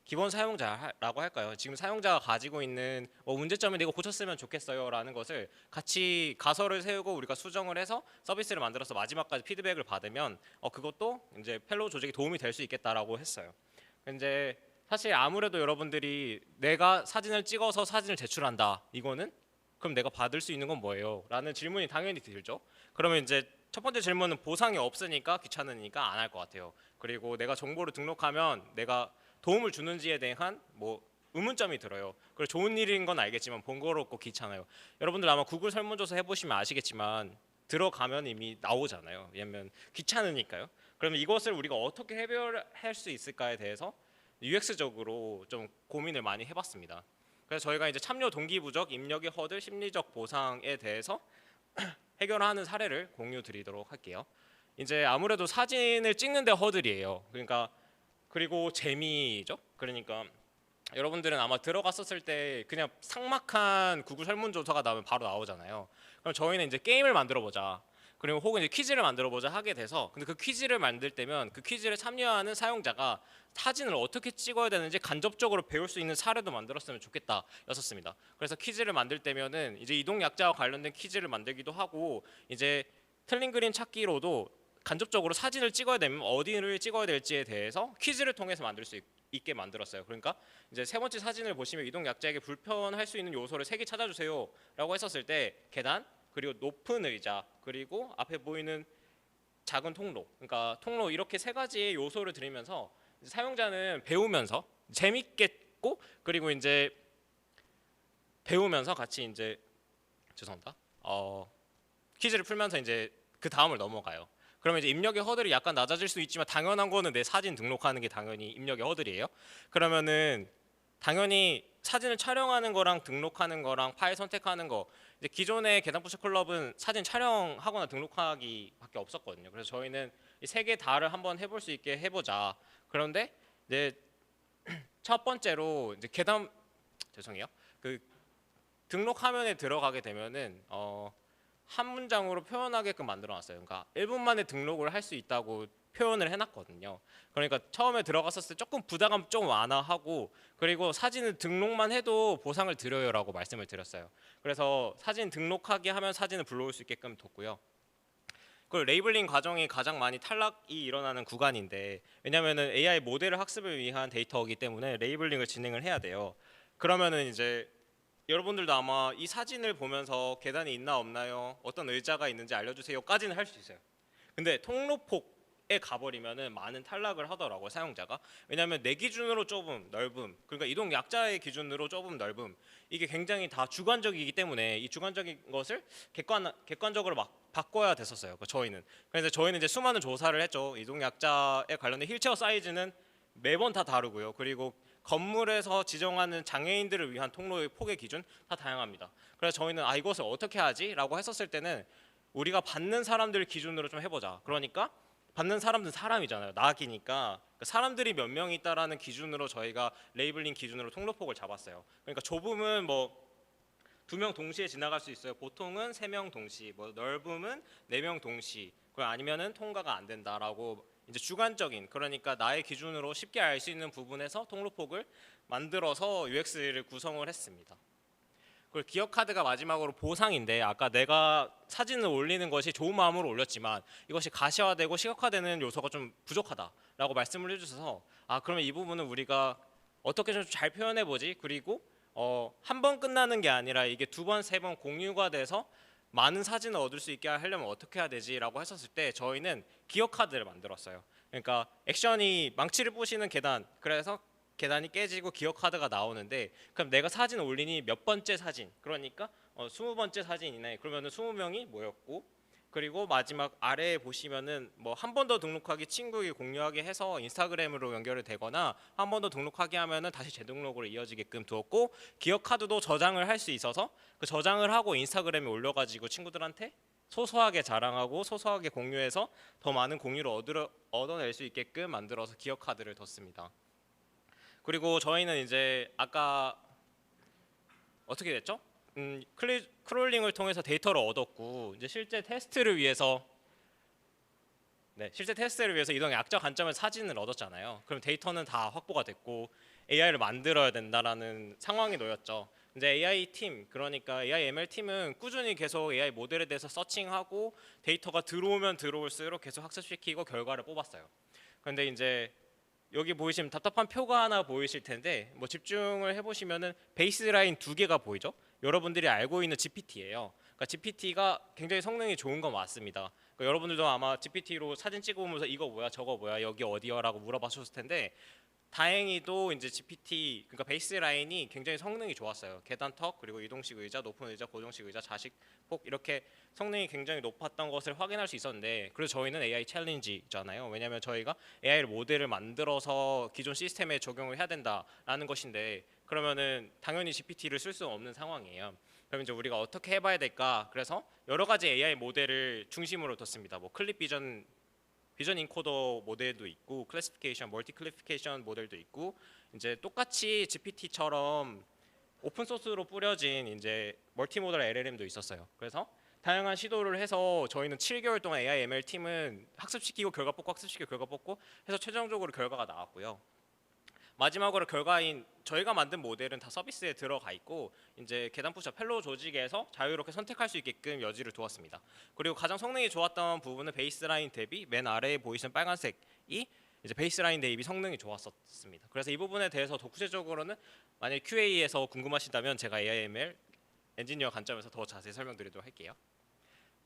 기본 사용자라고 할까요? 지금 사용자가 가지고 있는 문제점이 이거 고쳤으면 좋겠어요라는 것을 같이 가설을 세우고 우리가 수정을 해서 서비스를 만들어서 마지막까지 피드백을 받으면 그것도 이제 펠로우 조직에 도움이 될 수 있겠다라고 했어요. 근데 사실 아무래도 여러분들이 내가 사진을 찍어서 사진을 제출한다, 이거는 그럼 내가 받을 수 있는 건 뭐예요? 라는 질문이 당연히 들죠. 그러면 이제 첫 번째 질문은 보상이 없으니까 귀찮으니까 안 할 것 같아요. 그리고 내가 정보를 등록하면 내가 도움을 주는지에 대한 의문점이 들어요. 그리고 좋은 일인 건 알겠지만 번거롭고 귀찮아요. 여러분들 아마 구글 설문조사 해보시면 아시겠지만 들어가면 이미 나오잖아요. 왜냐면 귀찮으니까요. 그러면 이것을 우리가 어떻게 해결할 수 있을까에 대해서 UX적으로 좀 고민을 많이 해봤습니다. 그래서 저희가 이제 참여 동기 부족, 입력의 허들, 심리적 보상에 대해서 해결하는 사례를 공유 드리도록 할게요. 이제 아무래도 사진을 찍는 데 허들이에요. 그리고 재미죠. 그러니까 여러분들은 아마 들어갔었을 때 그냥 삭막한 구글 설문조사가 나오면 바로 나오잖아요. 그럼 저희는 이제 게임을 만들어 보자, 그리고 혹은 이제 퀴즈를 만들어 보자 하게 돼서, 근데 그 퀴즈를 만들 때면 그 퀴즈를 참여하는 사용자가 사진을 어떻게 찍어야 되는지 간접적으로 배울 수 있는 사례도 만들었으면 좋겠다 였었습니다. 그래서 퀴즈를 만들 때면은 이제 이동 약자와 관련된 퀴즈를 만들기도 하고, 이제 틀린 그림 찾기로도 간접적으로 사진을 찍어야 되면 어디를 찍어야 될지에 대해서 퀴즈를 통해서 만들 수 있게 만들었어요. 그러니까 이제 세 번째 사진을 보시면 이동 약자에게 불편할 수 있는 요소를 3개 찾아주세요라고 했었을 때 계단, 그리고 높은 의자, 그리고 앞에 보이는 작은 통로, 그러니까 통로, 이렇게 3가지의 요소를 드리면서 사용자는 배우면서 재밌겠고, 그리고 이제 배우면서 같이 이제 죄송합니다. 퀴즈를 풀면서 이제 그 다음을 넘어가요. 그러면 이제 입력의 허들이 약간 낮아질 수 있지만 당연한 거는 내 사진 등록하는 게 당연히 입력의 허들이에요. 그러면은 당연히 사진을 촬영하는 거랑 등록하는 거랑 파일 선택하는 거, 이제 기존의 계단 푸셔 클럽은 사진 촬영하거나 등록하기밖에 없었거든요. 그래서 저희는 이 3개 다를 한번 해볼 수 있게 해보자. 그런데 이제 첫 번째로 이제 죄송해요. 그 등록 화면에 들어가게 되면은 한 문장으로 표현하게끔 만들어놨어요. 그러니까 1분 만에 등록을 할 수 있다고 표현을 해놨거든요. 그러니까 처음에 들어갔었을 때 조금 부담감 좀 완화하고, 그리고 사진을 등록만 해도 보상을 드려요라고 말씀을 드렸어요. 그래서 사진 등록하게 하면 사진을 불러올 수 있게끔 뒀고요. 그리고 레이블링 과정이 가장 많이 탈락이 일어나는 구간인데, 왜냐하면은 AI 모델 학습을 위한 데이터이기 때문에 레이블링을 진행을 해야 돼요. 그러면은 이제 여러분들도 아마 이 사진을 보면서 계단이 있나 없나요? 어떤 의자가 있는지 알려주세요까지는 할 수 있어요. 근데 통로폭에 가버리면은 많은 탈락을 하더라고요, 사용자가. 왜냐하면 내 기준으로 좁음, 넓음, 그러니까 이동 약자의 기준으로 좁음, 넓음, 이게 굉장히 다 주관적이기 때문에 이 주관적인 것을 객관적으로 막 바꿔야 됐었어요. 저희는. 그래서 저희는 이제 수많은 조사를 했죠. 이동 약자에 관련된 휠체어 사이즈는 매번 다 다르고요. 그리고 건물에서 지정하는 장애인들을 위한 통로의 폭의 기준 다 다양합니다. 그래서 저희는 이것을 어떻게 하지라고 했었을 때는 우리가 받는 사람들 기준으로 좀 해보자. 그러니까 받는 사람들은 사람이잖아요. 낙이니까 사람들이 몇 명 있다라는 기준으로 저희가 레이블링 기준으로 통로폭을 잡았어요. 그러니까 좁음은 뭐 2명 동시에 지나갈 수 있어요. 보통은 3명 동시, 뭐 넓음은 4명 동시, 그리고 아니면은 통과가 안 된다라고 이제 주관적인, 그러니까 나의 기준으로 쉽게 알 수 있는 부분에서 통로폭을 만들어서 UX를 구성을 했습니다. 그리고 기억 카드가 마지막으로 보상인데, 아까 내가 사진을 올리는 것이 좋은 마음으로 올렸지만 이것이 가시화되고 시각화되는 요소가 좀 부족하다라고 말씀을 해주셔서 그러면 이 부분은 우리가 어떻게 좀 잘 표현해 보지. 그리고 한 번 끝나는 게 아니라 이게 2번, 3번 공유가 돼서 많은 사진을 얻을 수 있게 하려면 어떻게 해야 되지라고 했었을 때 저희는 기억 카드를 만들었어요. 그러니까 액션이 망치를 부시는 계단, 그래서 계단이 깨지고 기억 카드가 나오는데, 그럼 내가 사진 올리니 몇 번째 사진, 그러니까 20번째 사진이네. 그러면은 20명이 모였고, 그리고 마지막 아래에 보시면은 뭐 한 번 더 등록하기, 친구에게 공유하게 해서 인스타그램으로 연결이 되거나 한 번 더 등록하게 하면은 다시 재등록으로 이어지게끔 두었고, 기억 카드도 저장을 할 수 있어서 그 저장을 하고 인스타그램에 올려가지고 친구들한테 소소하게 자랑하고 소소하게 공유해서 더 많은 공유를 얻어낼 수 있게끔 만들어서 기억 카드를 뒀습니다. 그리고 저희는 이제 아까 어떻게 됐죠? 크롤링을 통해서 데이터를 얻었고, 이제 실제 테스트를 위해서 이동 약자 관점의 사진을 얻었잖아요. 그럼 데이터는 다 확보가 됐고 AI를 만들어야 된다라는 상황이 놓였죠. 이제 AI 팀, 그러니까 AI ML 팀은 꾸준히 계속 AI 모델에 대해서 서칭하고 데이터가 들어오면 들어올수록 계속 학습시키고 결과를 뽑았어요. 그런데 이제 여기 보이시면 답답한 표가 하나 보이실 텐데, 뭐 집중을 해보시면은 베이스라인 2개가 보이죠? 여러분들이 알고 있는 GPT예요. 그러니까 GPT가 굉장히 성능이 좋은 건 맞습니다. 그러니까 여러분들도 아마 GPT로 사진 찍어보면서 이거 뭐야, 저거 뭐야, 여기 어디야라고 물어봤었을 텐데, 다행히도 이제 GPT, 그러니까 베이스라인이 굉장히 성능이 좋았어요. 계단턱, 그리고 이동식 의자, 높은 의자, 고정식 의자, 좌식폭, 이렇게 성능이 굉장히 높았던 것을 확인할 수 있었는데, 그래서 저희는 AI 챌린지잖아요. 왜냐하면 저희가 AI 모델을 만들어서 기존 시스템에 적용을 해야 된다라는 것인데, 그러면은 당연히 GPT를 쓸 수 없는 상황이에요. 그럼 이제 우리가 어떻게 해봐야 될까? 그래서 여러 가지 AI 모델을 중심으로 뒀습니다. 뭐 클립 비전 인코더 모델도 있고, 클래시피케이션, 멀티 클래시피케이션 모델도 있고, 이제 똑같이 GPT처럼 오픈 소스로 뿌려진 이제 멀티 모델 LLM도 있었어요. 그래서 다양한 시도를 해서 저희는 7개월 동안 AI ML 팀은 학습시키고 결과 뽑고 학습시키고 결과 뽑고 해서 최종적으로 결과가 나왔고요. 마지막으로 결과인 저희가 만든 모델은 다 서비스에 들어가 있고, 이제 계단 푸셔 펠로우 조직에서 자유롭게 선택할 수 있게끔 여지를 두었습니다. 그리고 가장 성능이 좋았던 부분은 베이스라인 대비 맨 아래에 보이시는 빨간색이 이제 베이스라인 대비 성능이 좋았었습니다. 그래서 이 부분에 대해서 더 구체적으로는 만약 QA에서 궁금하시다면 제가 AIML 엔지니어 관점에서 더 자세히 설명드리도록 할게요.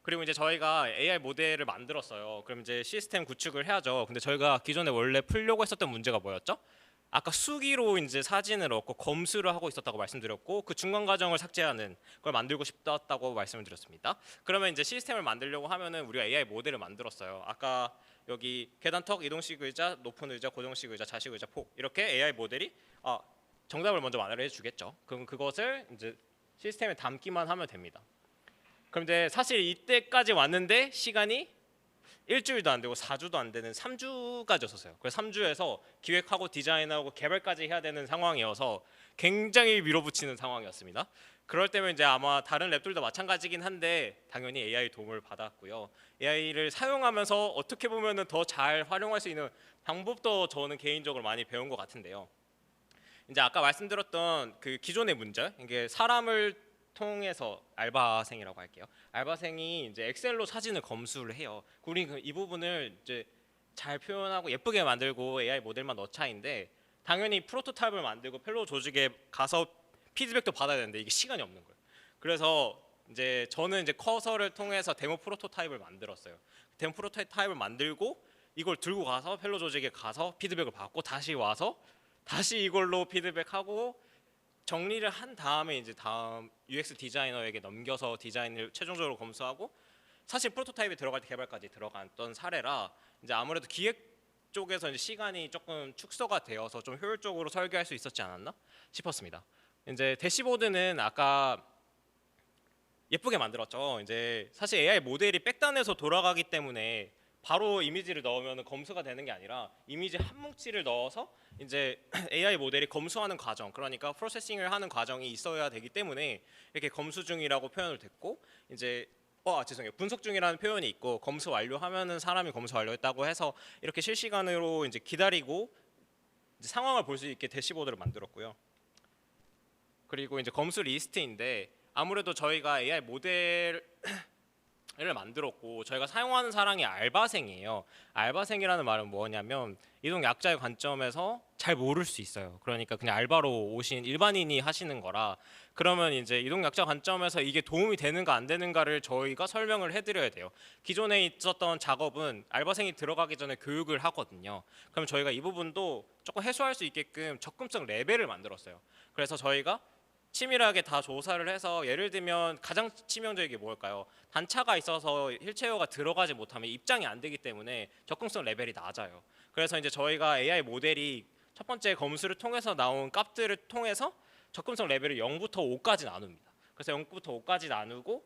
그리고 이제 저희가 AI 모델을 만들었어요. 그럼 이제 시스템 구축을 해야죠. 근데 저희가 기존에 원래 풀려고 했었던 문제가 뭐였죠? 아까 수기로 이제 사진을 얻고 검수를 하고 있었다고 말씀드렸고, 그 중간 과정을 삭제하는 걸 만들고 싶었다고 말씀을 드렸습니다. 그러면 이제 시스템을 만들려고 하면은 우리가 AI 모델을 만들었어요. 아까 여기 계단턱, 이동식 의자, 높은 의자, 고정식 의자, 좌식 의자, 폭, 이렇게 AI 모델이 정답을 먼저 만들어 주겠죠. 그럼 그것을 이제 시스템에 담기만 하면 됩니다. 그럼 이제 사실 이때까지 왔는데 시간이 일주일도 안 되고 4주도 안 되는 3주까지였어요. 그래서 3주에서 기획하고 디자인하고 개발까지 해야 되는 상황이어서 굉장히 밀어붙이는 상황이었습니다. 그럴 때면 이제 아마 다른 랩들도 마찬가지긴 한데 당연히 AI 도움을 받았고요. AI를 사용하면서 어떻게 보면은 더 잘 활용할 수 있는 방법도 저는 개인적으로 많이 배운 것 같은데요. 이제 아까 말씀드렸던 그 기존의 문제, 이게 사람을 통해서 알바생이라고 할게요. 알바생이 이제 엑셀로 사진을 검수를 해요. 우리 이 부분을 이제 잘 표현하고 예쁘게 만들고 AI 모델만 넣자인데, 당연히 프로토타입을 만들고 펠로우 조직에 가서 피드백도 받아야 되는데 이게 시간이 없는 거예요. 그래서 이제 저는 이제 커서를 통해서 데모 프로토타입을 만들었어요. 데모 프로토타입을 만들고 이걸 들고 가서 펠로 조직에 가서 피드백을 받고 다시 와서 다시 이걸로 피드백하고 정리를 한 다음에 이제 다음 UX 디자이너에게 넘겨서 디자인을 최종적으로 검수하고 사실 프로토타입에 들어갈 때 개발까지 들어갔던 사례라 이제 아무래도 기획 쪽에서 이제 시간이 조금 축소가 되어서 좀 효율적으로 설계할 수 있었지 않았나 싶었습니다. 이제 대시보드는 아까 예쁘게 만들었죠. 이제 사실 AI 모델이 백단에서 돌아가기 때문에 바로 이미지를 넣으면 검수가 되는 게 아니라 이미지 한 뭉치를 넣어서 이제 AI 모델이 검수하는 과정, 그러니까 프로세싱을 하는 과정이 있어야 되기 때문에 이렇게 검수 중이라고 표현을 됐고 이제 죄송해요. 분석 중이라는 표현이 있고 검수 완료하면은 사람이 검수 완료했다고 해서 이렇게 실시간으로 이제 기다리고 이제 상황을 볼 수 있게 대시보드를 만들었고요. 그리고 이제 검수 리스트인데 아무래도 저희가 AI 모델을 만들었고 저희가 사용하는 사람이 알바생이에요. 알바생이라는 말은 뭐냐면 이동 약자의 관점에서 잘 모를 수 있어요. 그러니까 그냥 알바로 오신 일반인이 하시는 거라 그러면 이제 이동 약자 관점에서 이게 도움이 되는가 안 되는가를 저희가 설명을 해드려야 돼요. 기존에 있었던 작업은 알바생이 들어가기 전에 교육을 하거든요. 그럼 저희가 이 부분도 조금 해소할 수 있게끔 접근성 레벨을 만들었어요. 그래서 저희가 치밀하게 다 조사를 해서 예를 들면 가장 치명적인 게 뭘까요? 단차가 있어서 휠체어가 들어가지 못하면 입장이 안 되기 때문에 접근성 레벨이 낮아요. 그래서 이제 저희가 AI 모델이 첫 번째 검수를 통해서 나온 값들을 통해서 접근성 레벨을 0부터 5까지 나눕니다. 그래서 0부터 5까지 나누고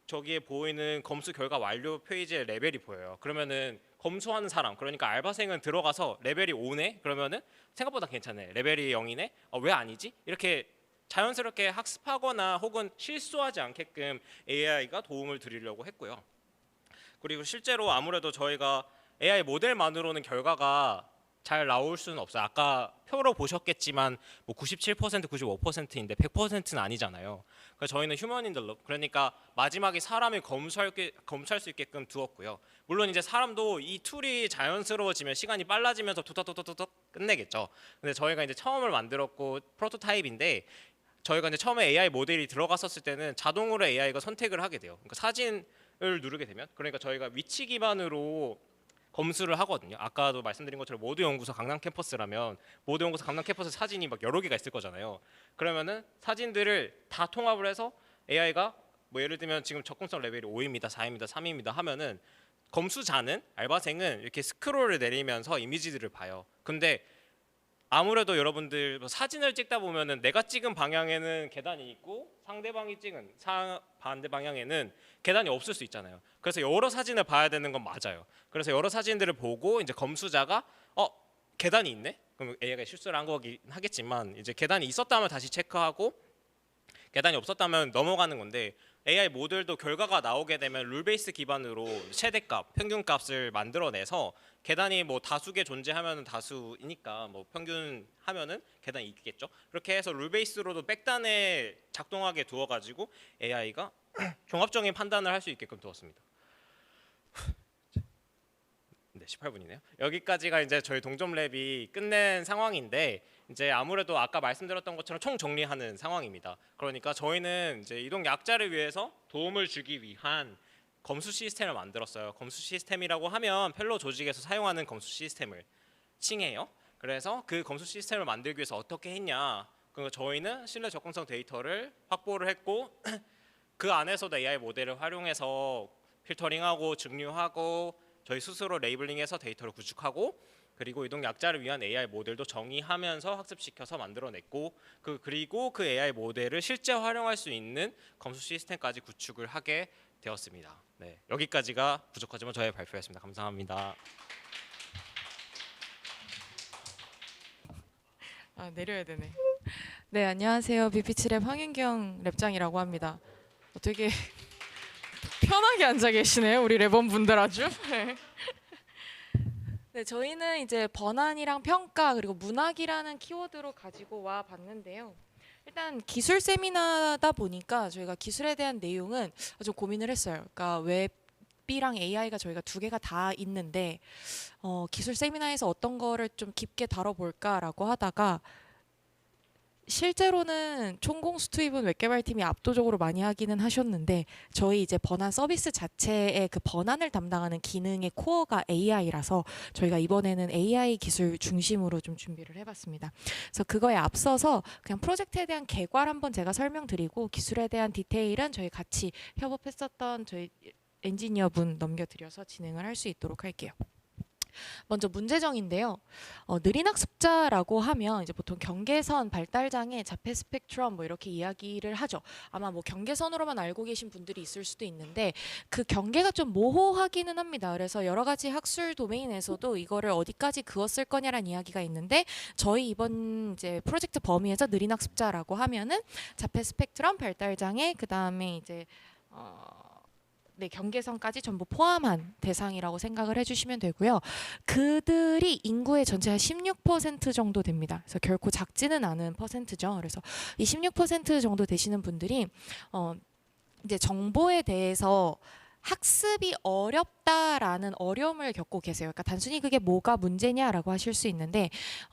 저기에 보이는 검수 결과 완료 페이지의 레벨이 보여요. 그러면은 검수하는 사람, 그러니까 알바생은 들어가서 레벨이 5네? 그러면은 생각보다 괜찮네. 레벨이 0이네? 왜 아니지? 이렇게 자연스럽게 학습하거나 혹은 실수하지 않게끔 AI가 도움을 드리려고 했고요. 그리고 실제로 아무래도 저희가 AI 모델만으로는 결과가 잘 나올 수는 없어요. 아까 표로 보셨겠지만 뭐 97%, 95%인데 100%는 아니잖아요. 그래서 저희는 휴먼 인 더 룹, 그러니까 마지막에 사람이 검수할 수 있게끔 두었고요. 물론 이제 사람도 이 툴이 자연스러워지면 시간이 빨라지면서 툭툭툭툭툭 끝내겠죠. 근데 저희가 이제 처음을 만들었고 프로토타입인데 저희가 이제 처음에 AI 모델이 들어갔었을 때는 자동으로 AI가 선택을 하게 돼요. 그러니까 사진을 누르게 되면 그러니까 저희가 위치 기반으로 검수를 하거든요. 아까도 말씀드린 것처럼 모드 연구소 강남 캠퍼스라면 모드 연구소 강남 캠퍼스 사진이 막 여러 개가 있을 거잖아요. 그러면은 사진들을 다 통합을 해서 AI가 뭐 예를 들면 지금 접근성 레벨이 5입니다, 4입니다, 3입니다 하면은 검수자는 알바생은 이렇게 스크롤을 내리면서 이미지들을 봐요. 근데 아무래도 여러분들 뭐 사진을 찍다 보면은 내가 찍은 방향에는 계단이 있고 상대방이 찍은 반대 방향에는 계단이 없을 수 있잖아요. 그래서 여러 사진을 봐야 되는 건 맞아요. 그래서 여러 사진들을 보고 이제 검수자가 계단이 있네? 그럼 AI가 실수를 한 거긴 하겠지만 이제 계단이 있었다면 다시 체크하고 계단이 없었다면 넘어가는 건데 AI 모델도 결과가 나오게 되면 룰 베이스 기반으로 최대값, 평균값을 만들어내서 계단이 뭐 다수 개 존재하면은 다수이니까 뭐 평균 하면은 계단이 있겠죠. 그렇게 해서 룰 베이스로도 백단에 작동하게 두어가지고 AI가 종합적인 판단을 할 수 있게끔 두었습니다. 네, 18분이네요. 여기까지가 이제 저희 동점랩이 끝낸 상황인데 이제 아무래도 아까 말씀드렸던 것처럼 총 정리하는 상황입니다. 그러니까 저희는 이제 이동 약자를 위해서 도움을 주기 위한 검수 시스템을 만들었어요. 검수 시스템이라고 하면 펠로 조직에서 사용하는 검수 시스템을 칭해요. 그래서 그 검수 시스템을 만들기 위해서 어떻게 했냐? 그러니까 저희는 신뢰 접근성 데이터를 확보를 했고 그 안에서도 AI 모델을 활용해서 필터링하고 증류하고 저희 스스로 레이블링해서 데이터를 구축하고 그리고 이동 약자를 위한 AI 모델도 정의하면서 학습시켜서 만들어냈고 그리고 그 AI 모델을 실제 활용할 수 있는 검수 시스템까지 구축을 하게 되었습니다. 네, 여기까지가 부족하지만 저의 발표였습니다. 감사합니다. 내려야 되네. 네, 안녕하세요. BP7랩 황윤경 랩장이라고 합니다. 되게 편하게 앉아 계시네요. 우리 랩원 분들 아주. 네, 저희는 이제 번안이랑 평가 그리고 문학이라는 키워드로 가지고 와 봤는데요. 일단 기술 세미나다 보니까 저희가 기술에 대한 내용은 좀 고민을 했어요. 그러니까 웹이랑 AI가 저희가 두 개가 다 있는데 기술 세미나에서 어떤 거를 좀 깊게 다뤄볼까라고 하다가 실제로는 총공수 투입은 웹개발팀이 압도적으로 많이 하기는 하셨는데 저희 이제 번안 서비스 자체의 그 번안을 담당하는 기능의 코어가 AI라서 저희가 이번에는 AI 기술 중심으로 좀 준비를 해봤습니다. 그래서 그거에 앞서서 그냥 프로젝트에 대한 개괄 한번 제가 설명드리고 기술에 대한 디테일은 저희 같이 협업했었던 저희 엔지니어분 넘겨드려서 진행을 할 수 있도록 할게요. 먼저 문제정인데요. 느린 학습자라고 하면 이제 보통 경계선, 발달장애, 자폐 스펙트럼 뭐 이렇게 이야기를 하죠. 아마 뭐 경계선으로만 알고 계신 분들이 있을 수도 있는데 그 경계가 좀 모호하기는 합니다. 그래서 여러 가지 학술 도메인에서도 이거를 어디까지 그었을 거냐라는 이야기가 있는데 저희 이번 이제 프로젝트 범위에서 느린 학습자라고 하면은 자폐 스펙트럼, 발달장애, 그 다음에 이제 네, 경계선까지 전부 포함한 대상이라고 생각을 해주시면 되고요. 그들이 인구의 전체 한 16% 정도 됩니다. 그래서 결코 작지는 않은 퍼센트죠. 그래서 이 16% 정도 되시는 분들이 이제 정보에 대해서 학습이 어렵다라는 어려움을 겪고 계세요. 그러니까 단순히 그게 뭐가 문제냐라고 하실 수 있는데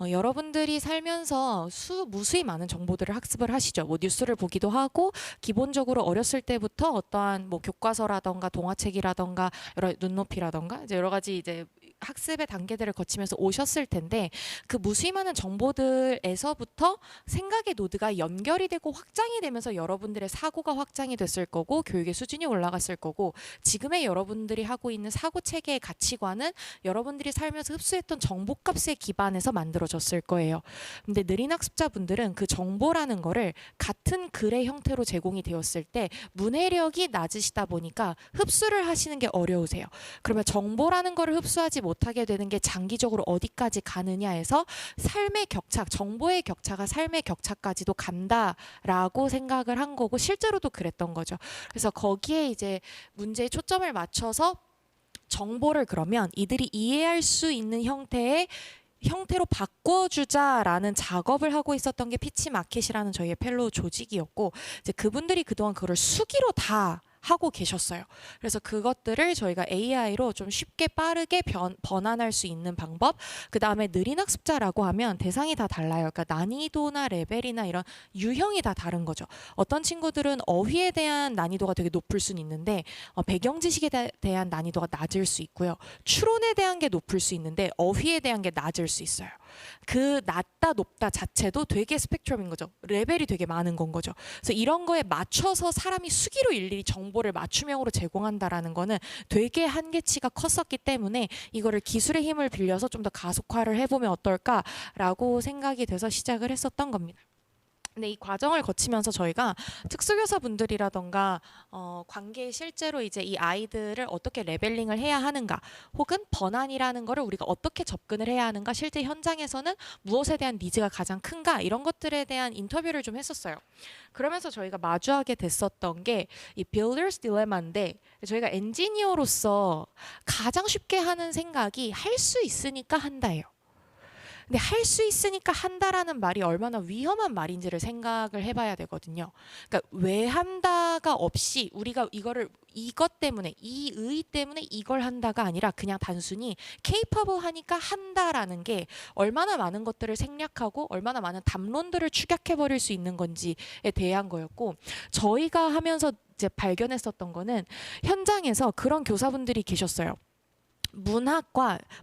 여러분들이 살면서 무수히 많은 정보들을 학습을 하시죠. 뭐 뉴스를 보기도 하고 기본적으로 어렸을 때부터 어떠한 뭐 교과서라던가 동화책이라던가 눈높이라던가 이제 여러 가지 이제 학습의 단계들을 거치면서 오셨을 텐데 그 무수히 많은 정보들에서부터 생각의 노드가 연결이 되고 확장이 되면서 여러분들의 사고가 확장이 됐을 거고 교육의 수준이 올라갔을 거고 지금의 여러분들이 하고 있는 사고 체계의 가치관은 여러분들이 살면서 흡수했던 정보값에 기반해서 만들어졌을 거예요. 근데 느린 학습자분들은 그 정보라는 거를 같은 글의 형태로 제공이 되었을 때 문해력이 낮으시다 보니까 흡수를 하시는 게 어려우세요. 그러면 정보라는 거를 흡수하지 못하게 되는 게 장기적으로 어디까지 가느냐에서 삶의 격차, 정보의 격차가 삶의 격차까지도 간다라고 생각을 한 거고 실제로도 그랬던 거죠. 그래서 거기에 이제 문제에 초점을 맞춰서 정보를 그러면 이들이 이해할 수 있는 형태로 바꿔주자라는 작업을 하고 있었던 게 피치마켓이라는 저희의 펠로우 조직이었고 이제 그분들이 그동안 그걸 수기로 다 하고 계셨어요. 그래서 그것들을 저희가 AI로 좀 쉽게 빠르게 번안할 수 있는 방법. 그 다음에 느린 학습자라고 하면 대상이 다 달라요. 그러니까 난이도나 레벨이나 이런 유형이 다 다른 거죠. 어떤 친구들은 어휘에 대한 난이도가 되게 높을 수는 있는데 배경 지식에 대한 난이도가 낮을 수 있고요. 추론에 대한 게 높을 수 있는데 어휘에 대한 게 낮을 수 있어요. 그 낮다 높다 자체도 되게 스펙트럼인 거죠. 레벨이 되게 많은 건 거죠. 그래서 이런 거에 맞춰서 사람이 수기로 일일이 정보를 맞춤형으로 제공한다라는 거는 되게 한계치가 컸었기 때문에 이거를 기술의 힘을 빌려서 좀 더 가속화를 해보면 어떨까라고 생각이 돼서 시작을 했었던 겁니다. 근데 이 과정을 거치면서 저희가 특수교사분들이라던가 관계에 실제로 이제 이 아이들을 어떻게 레벨링을 해야 하는가 혹은 번안이라는 거를 우리가 어떻게 접근을 해야 하는가 실제 현장에서는 무엇에 대한 니즈가 가장 큰가 이런 것들에 대한 인터뷰를 좀 했었어요. 그러면서 저희가 마주하게 됐었던 게 이 Builder's Dilemma인데 저희가 엔지니어로서 가장 쉽게 하는 생각이 할 수 있으니까 한다예요. 근데 할 수 있으니까 한다라는 말이 얼마나 위험한 말인지를 생각을 해봐야 되거든요. 그러니까 왜 한다가 없이 우리가 이것 때문에 이 의 때문에 이걸 한다가 아니라 그냥 단순히 capable 하니까 한다라는 게 얼마나 많은 것들을 생략하고 얼마나 많은 담론들을 축약해버릴 수 있는 건지에 대한 거였고 저희가 하면서 이제 발견했었던 거는 현장에서 그런 교사분들이 계셨어요.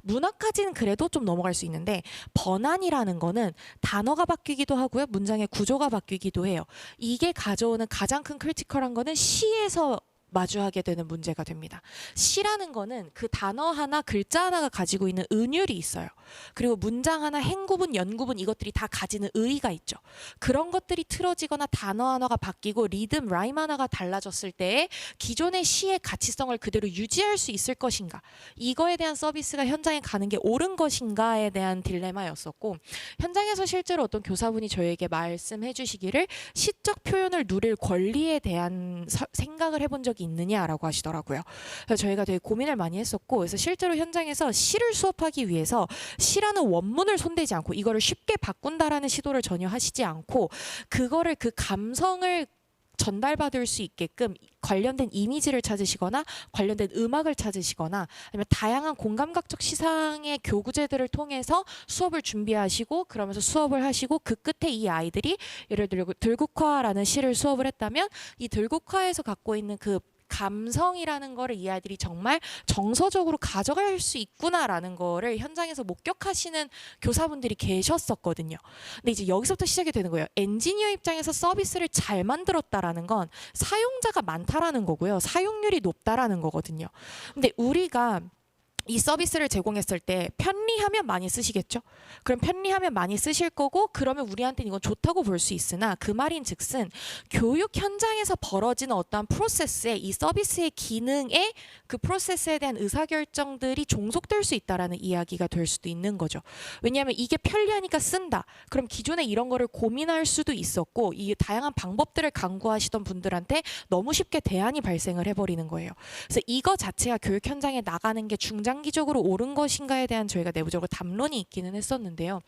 문학까지는 그래도 좀 넘어갈 수 있는데 번안이라는 거는 단어가 바뀌기도 하고요. 문장의 구조가 바뀌기도 해요. 이게 가져오는 가장 큰 크리티컬한 거는 시에서 마주하게 되는 문제가 됩니다. 시라는 거는 그 단어 하나, 글자 하나가 가지고 있는 은율이 있어요. 그리고 문장 하나, 행구분, 연구분 이것들이 다 가지는 의의가 있죠. 그런 것들이 틀어지거나 단어 하나가 바뀌고 리듬, 라임 하나가 달라졌을 때 기존의 시의 가치성을 그대로 유지할 수 있을 것인가 이거에 대한 서비스가 현장에 가는 게 옳은 것인가에 대한 딜레마였었고 현장에서 실제로 어떤 교사분이 저에게 말씀해 주시기를 시적 표현을 누릴 권리에 대한 생각을 해본 적이 있느냐라고 하시더라고요. 그래서 저희가 되게 고민을 많이 했었고 그래서 실제로 현장에서 시를 수업하기 위해서 시라는 원문을 손대지 않고 이거를 쉽게 바꾼다라는 시도를 전혀 하시지 않고 그거를 그 감성을 전달받을 수 있게끔 관련된 이미지를 찾으시거나 관련된 음악을 찾으시거나 아니면 다양한 공감각적 시상의 교구제들을 통해서 수업을 준비하시고 그러면서 수업을 하시고 그 끝에 이 아이들이 예를 들고 들국화라는 시를 수업을 했다면 이 들국화에서 갖고 있는 그 감성이라는 거를 이 아이들이 정말 정서적으로 가져갈 수 있구나라는 거를 현장에서 목격하시는 교사분들이 계셨었거든요. 근데 이제 여기서부터 시작이 되는 거예요. 엔지니어 입장에서 서비스를 잘 만들었다라는 건 사용자가 많다라는 거고요. 사용률이 높다라는 거거든요. 근데 우리가 이 서비스를 제공했을 때 편리하면 많이 쓰시겠죠? 그럼 편리하면 많이 쓰실 거고 그러면 우리한테는 이건 좋다고 볼 수 있으나 그 말인즉슨 교육 현장에서 벌어지는 어떠한 프로세스에 이 서비스의 기능에 그 프로세스에 대한 의사결정들이 종속될 수 있다라는 이야기가 될 수도 있는 거죠. 왜냐하면 이게 편리하니까 쓴다. 그럼 기존에 이런 거를 고민할 수도 있었고 이 다양한 방법들을 강구하시던 분들한테 너무 쉽게 대안이 발생을 해버리는 거예요. 그래서 이거 자체가 교육 현장에 나가는 게 중장기적으로 옳은 것인가에 대한 저희가 내부적으로 담론이 있기는 했었는데요.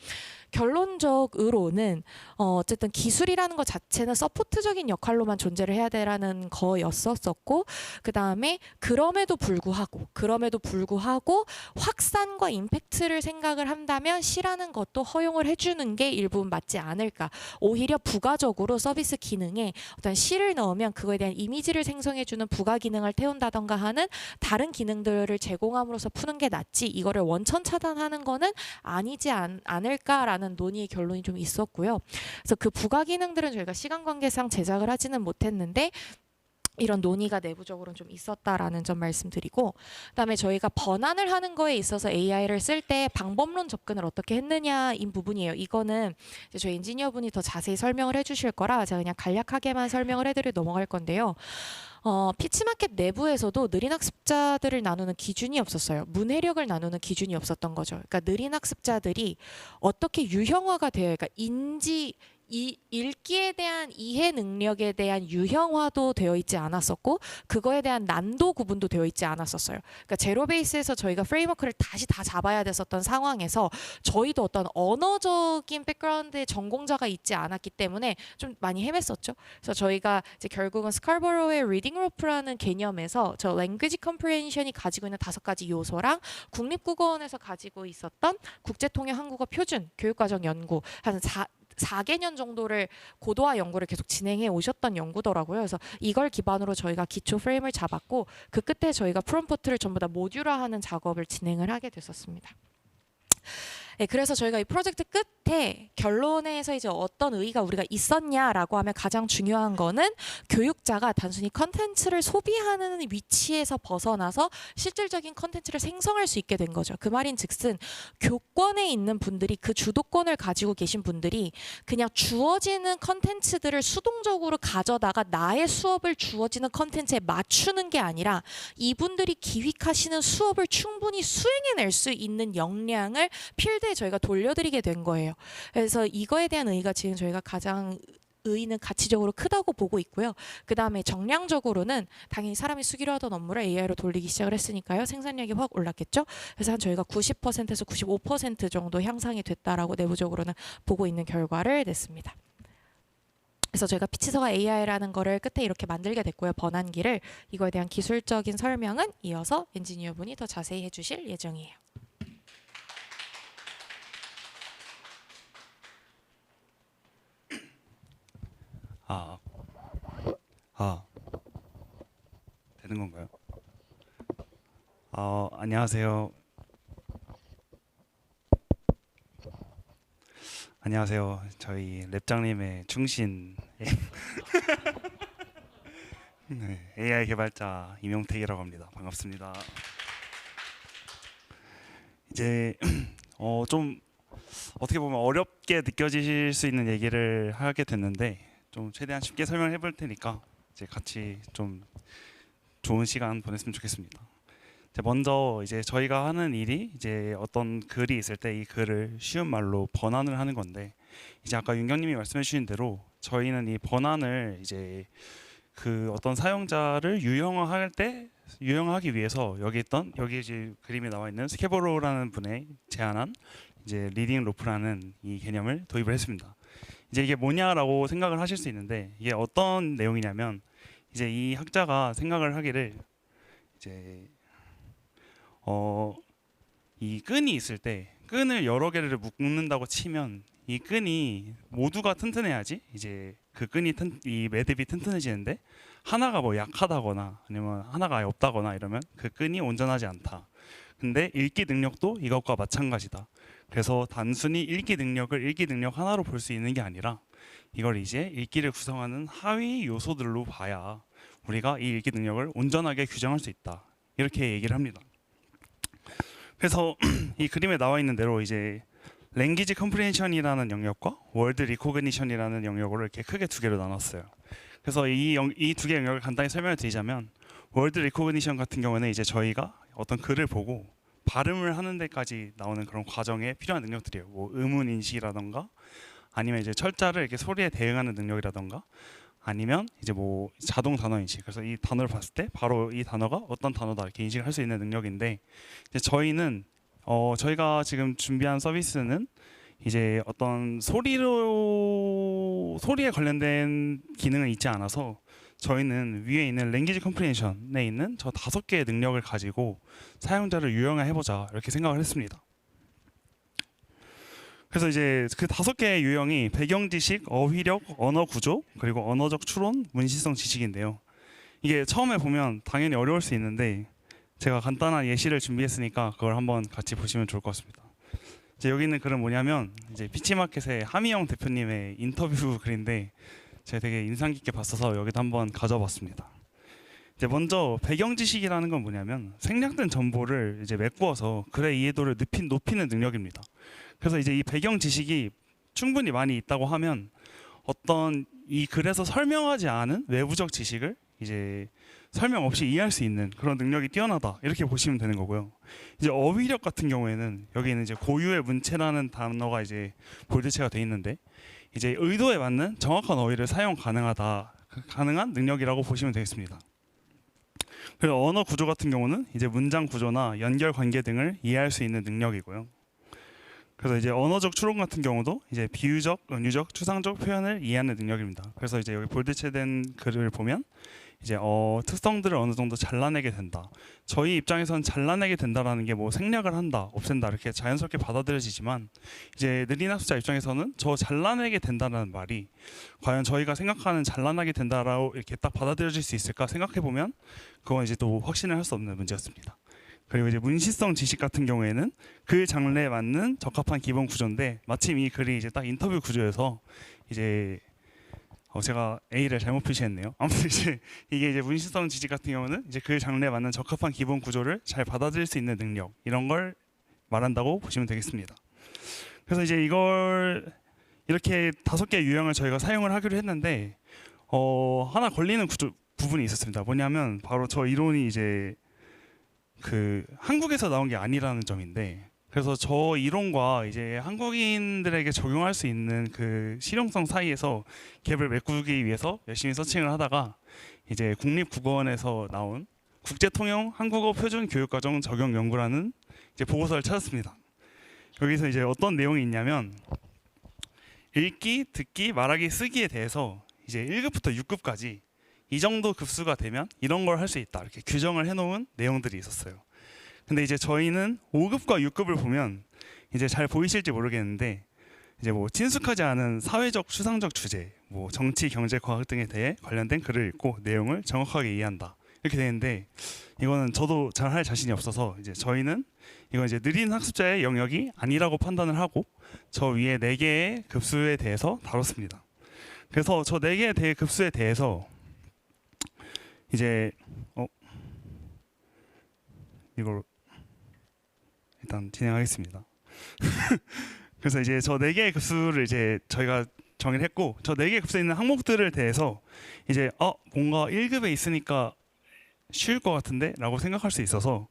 결론적으로는 어쨌든 기술이라는 것 자체는 서포트적인 역할로만 존재를 해야 되라는 거였었고 그 다음에 그럼에도 불구하고 확산과 임팩트를 생각을 한다면 시라는 것도 허용을 해주는 게 일부분 맞지 않을까. 오히려 부가적으로 서비스 기능에 어떤 시를 넣으면 그거에 대한 이미지를 생성해주는 부가 기능을 태운다던가 하는 다른 기능들을 제공함으로써 푸는 게 낫지 이거를 원천 차단하는 거는 아니지 않을까라는 논의의 결론이 좀 있었고요. 그래서 그 부가 기능들은 저희가 시간 관계상 제작을 하지는 못했는데 이런 논의가 내부적으로는 좀 있었다라는 점 말씀드리고 그다음에 저희가 번안을 하는 거에 있어서 AI를 쓸 때 방법론 접근을 어떻게 했느냐인 부분이에요. 이거는 이제 저희 엔지니어분이 더 자세히 설명을 해주실 거라 제가 그냥 간략하게만 설명을 해드리고 넘어갈 건데요. 피치마켓 내부에서도 느린 학습자들을 나누는 기준이 없었어요. 문해력을 나누는 기준이 없었던 거죠. 그러니까 느린 학습자들이 어떻게 유형화가 돼요. 그러니까 읽기에 대한 이해 능력에 대한 유형화도 되어 있지 않았었고 그거에 대한 난도 구분도 되어 있지 않았었어요. 그러니까 제로 베이스에서 저희가 프레임워크를 다시 다 잡아야 됐었던 상황에서 저희도 어떤 언어적인 백그라운드의 전공자가 있지 않았기 때문에 좀 많이 헤맸었죠. 그래서 저희가 이제 결국은 스칼버로의 리딩 로프라는 개념에서 저 랭귀지 컴프레hension이 가지고 있는 5가지 요소랑 국립국어원에서 가지고 있었던 국제통역 한국어 표준 교육과정 연구 한 4개년 정도를 고도화 연구를 계속 진행해 오셨던 연구더라고요. 그래서 이걸 기반으로 저희가 기초 프레임을 잡았고 그 끝에 저희가 프롬프트를 전부 다 모듈화하는 작업을 진행을 하게 됐었습니다. 네, 그래서 저희가 이 프로젝트 끝에 결론에서 이제 어떤 의의가 우리가 있었냐라고 하면 가장 중요한 거는 교육자가 단순히 컨텐츠를 소비하는 위치에서 벗어나서 실질적인 컨텐츠를 생성할 수 있게 된 거죠. 그 말인즉슨 교권에 있는 분들이 그 주도권을 가지고 계신 분들이 그냥 주어지는 컨텐츠들을 수동적으로 가져다가 나의 수업을 주어지는 컨텐츠에 맞추는 게 아니라 이분들이 기획하시는 수업을 충분히 수행해낼 수 있는 역량을 필드에 저희가 돌려드리게 된 거예요. 그래서 이거에 대한 의의가 지금 저희가 가장 의의는 가치적으로 크다고 보고 있고요. 그 다음에 정량적으로는 당연히 사람이 수기로 하던 업무를 AI로 돌리기 시작을 했으니까요. 생산력이 확 올랐겠죠. 그래서 한 저희가 90%에서 95% 정도 향상이 됐다라고 내부적으로는 보고 있는 결과를 냈습니다. 그래서 저희가 피치서가 AI라는 거를 끝에 이렇게 만들게 됐고요. 번안기를 이거에 대한 기술적인 설명은 이어서 엔지니어분이 더 자세히 해주실 예정이에요. 되는 건가요? 안녕하세요. 안녕하세요. 저희 랩장님의 충신 네, AI 개발자 임용택이라고 합니다. 반갑습니다. 이제 좀 어떻게 보면 어렵게 느껴지실 수 있는 얘기를 하게 됐는데 좀 최대한 쉽게 설명해 볼 테니까 이제 같이 좀 좋은 시간 보냈으면 좋겠습니다. 먼저 이제 저희가 하는 일이 이제 어떤 글이 있을 때 이 글을 쉬운 말로 번안을 하는 건데 이제 아까 윤경님이 말씀해 주신 대로 저희는 이 번안을 이제 그 어떤 사용자를 유형화하기 위해서 여기 이제 그림에 나와 있는 스케버로라는 분의 제안한 이제 리딩 로프라는 이 개념을 도입을 했습니다. 이제 이게 뭐냐라고 생각을 하실 수 있는데 이게 어떤 내용이냐면 이제 이 학자가 생각을 하기를 이제 이 끈이 있을 때 끈을 여러 개를 묶는다고 치면 이 끈이 모두가 튼튼해야지 이제 그 끈이 이 매듭이 튼튼해지는데 하나가 뭐 약하다거나 아니면 하나가 아예 없다거나 이러면 그 끈이 온전하지 않다. 근데 읽기 능력도 이것과 마찬가지다. 그래서 단순히 읽기 능력 하나로 볼 수 있는 게 아니라 이걸 이제 읽기를 구성하는 하위 요소들로 봐야 우리가 이 읽기 능력을 온전하게 규정할 수 있다. 이렇게 얘기를 합니다. 그래서 이 그림에 나와 있는 대로 이제 랭귀지 컴프리hen션이라는 영역과 월드 리코그니션이라는 영역으로 이렇게 크게 두 개로 나눴어요. 그래서 이 두 개 영역을 간단히 설명을 드리자면 월드 리코그니션 같은 경우는 이제 저희가 어떤 글을 보고 발음을 하는 데까지 나오는 그런 과정에 필요한 능력들이에요. 뭐 음운 인식이라던가 아니면 이제 철자를 이렇게 소리에 대응하는 능력이라던가 아니면 이제 뭐 자동 단어 인식. 그래서 이 단어를 봤을 때 바로 이 단어가 어떤 단어다 이렇게 인식을 할 수 있는 능력인데 이제 저희는 저희가 지금 준비한 서비스는 이제 어떤 소리에 관련된 기능은 있지 않아서 저희는 위에 있는 랭귀지 컴프리hen션에 있는 저 5개의 능력을 가지고 사용자를 유형화해보자 이렇게 생각을 했습니다. 그래서 이제 그 5개의 유형이 배경 지식, 어휘력, 언어 구조, 그리고 언어적 추론, 문시성 지식인데요. 이게 처음에 보면 당연히 어려울 수 있는데 제가 간단한 예시를 준비했으니까 그걸 한번 같이 보시면 좋을 것 같습니다. 이제 여기 있는 글은 뭐냐면 이제 피치마켓의 하미영 대표님의 인터뷰 글인데 제가 되게 인상 깊게 봤어서 여기도 한번 가져봤습니다. 이제 먼저 배경 지식이라는 건 뭐냐면 생략된 정보를 이제 메꾸어서 글의 이해도를 높이는 능력입니다. 그래서 이제 이 배경 지식이 충분히 많이 있다고 하면 어떤 이 글에서 설명하지 않은 외부적 지식을 이제 설명 없이 이해할 수 있는 그런 능력이 뛰어나다 이렇게 보시면 되는 거고요. 이제 어휘력 같은 경우에는 여기는 이제 고유의 문체라는 단어가 이제 볼드체가 돼 있는데 이제 의도에 맞는 정확한 어휘를 사용 가능한 능력이라고 보시면 되겠습니다. 그리고 언어 구조 같은 경우는 이제 문장 구조나 연결 관계 등을 이해할 수 있는 능력이고요. 그래서 이제 언어적 추론 같은 경우도 이제 비유적, 은유적, 추상적 표현을 이해하는 능력입니다. 그래서 이제 여기 볼드체된 글을 보면 이제 특성들을 어느 정도 잘라내게 된다. 저희 입장에서는 잘라내게 된다라는 게 뭐 생략을 한다, 없앤다 이렇게 자연스럽게 받아들여지지만 이제 느린 학습자 입장에서는 저 잘라내게 된다는 말이 과연 저희가 생각하는 잘라내게 된다라고 이렇게 딱 받아들여질 수 있을까 생각해 보면 그건 이제 또 확신을 할 수 없는 문제였습니다. 그리고 이제 문시성 지식 같은 경우에는 그 장르에 맞는 적합한 기본 구조인데 마침 이 글이 이제 딱 인터뷰 구조여서 이제 제가 A를 잘못 표시했네요. 아무튼 이제 이게 이제 문시성 지식 같은 경우는 이제 그 장르에 맞는 적합한 기본 구조를 잘 받아들일 수 있는 능력 이런 걸 말한다고 보시면 되겠습니다. 그래서 이제 이걸 이렇게 5개의 유형을 저희가 사용을 하기로 했는데 하나 걸리는 부분이 있었습니다. 뭐냐면 바로 저 이론이 이제 그 한국에서 나온 게 아니라는 점인데 그래서 저 이론과 이제 한국인들에게 적용할 수 있는 그 실용성 사이에서 갭을 메꾸기 위해서 열심히 서칭을 하다가 이제 국립국어원에서 나온 국제통용 한국어 표준 교육과정 적용 연구라는 이제 보고서를 찾았습니다. 여기서 이제 어떤 내용이 있냐면 읽기, 듣기, 말하기, 쓰기에 대해서 이제 1급부터 6급까지 이 정도 급수가 되면 이런 걸 할 수 있다 이렇게 규정을 해놓은 내용들이 있었어요. 근데 이제 저희는 5급과 6급을 보면 이제 잘 보이실지 모르겠는데 이제 뭐 친숙하지 않은 사회적 추상적 주제, 뭐 정치, 경제, 과학 등에 대해 관련된 글을 읽고 내용을 정확하게 이해한다 이렇게 되는데 이거는 저도 잘 할 자신이 없어서 이제 저희는 이건 이제 느린 학습자의 영역이 아니라고 판단을 하고 저 위에 4개의 급수에 대해서 다뤘습니다. 그래서 저 4개의 급수에 대해서 이제 이걸 일단 진행하겠습니다. 그래서 이제 저 4개의 급수를 이제 저희가 정의를 했고 저 4개의 급수에 있는 항목들을 대해서 이제 뭔가 1급에 있으니까 쉬울 것 같은데 라고 생각할 수 있어서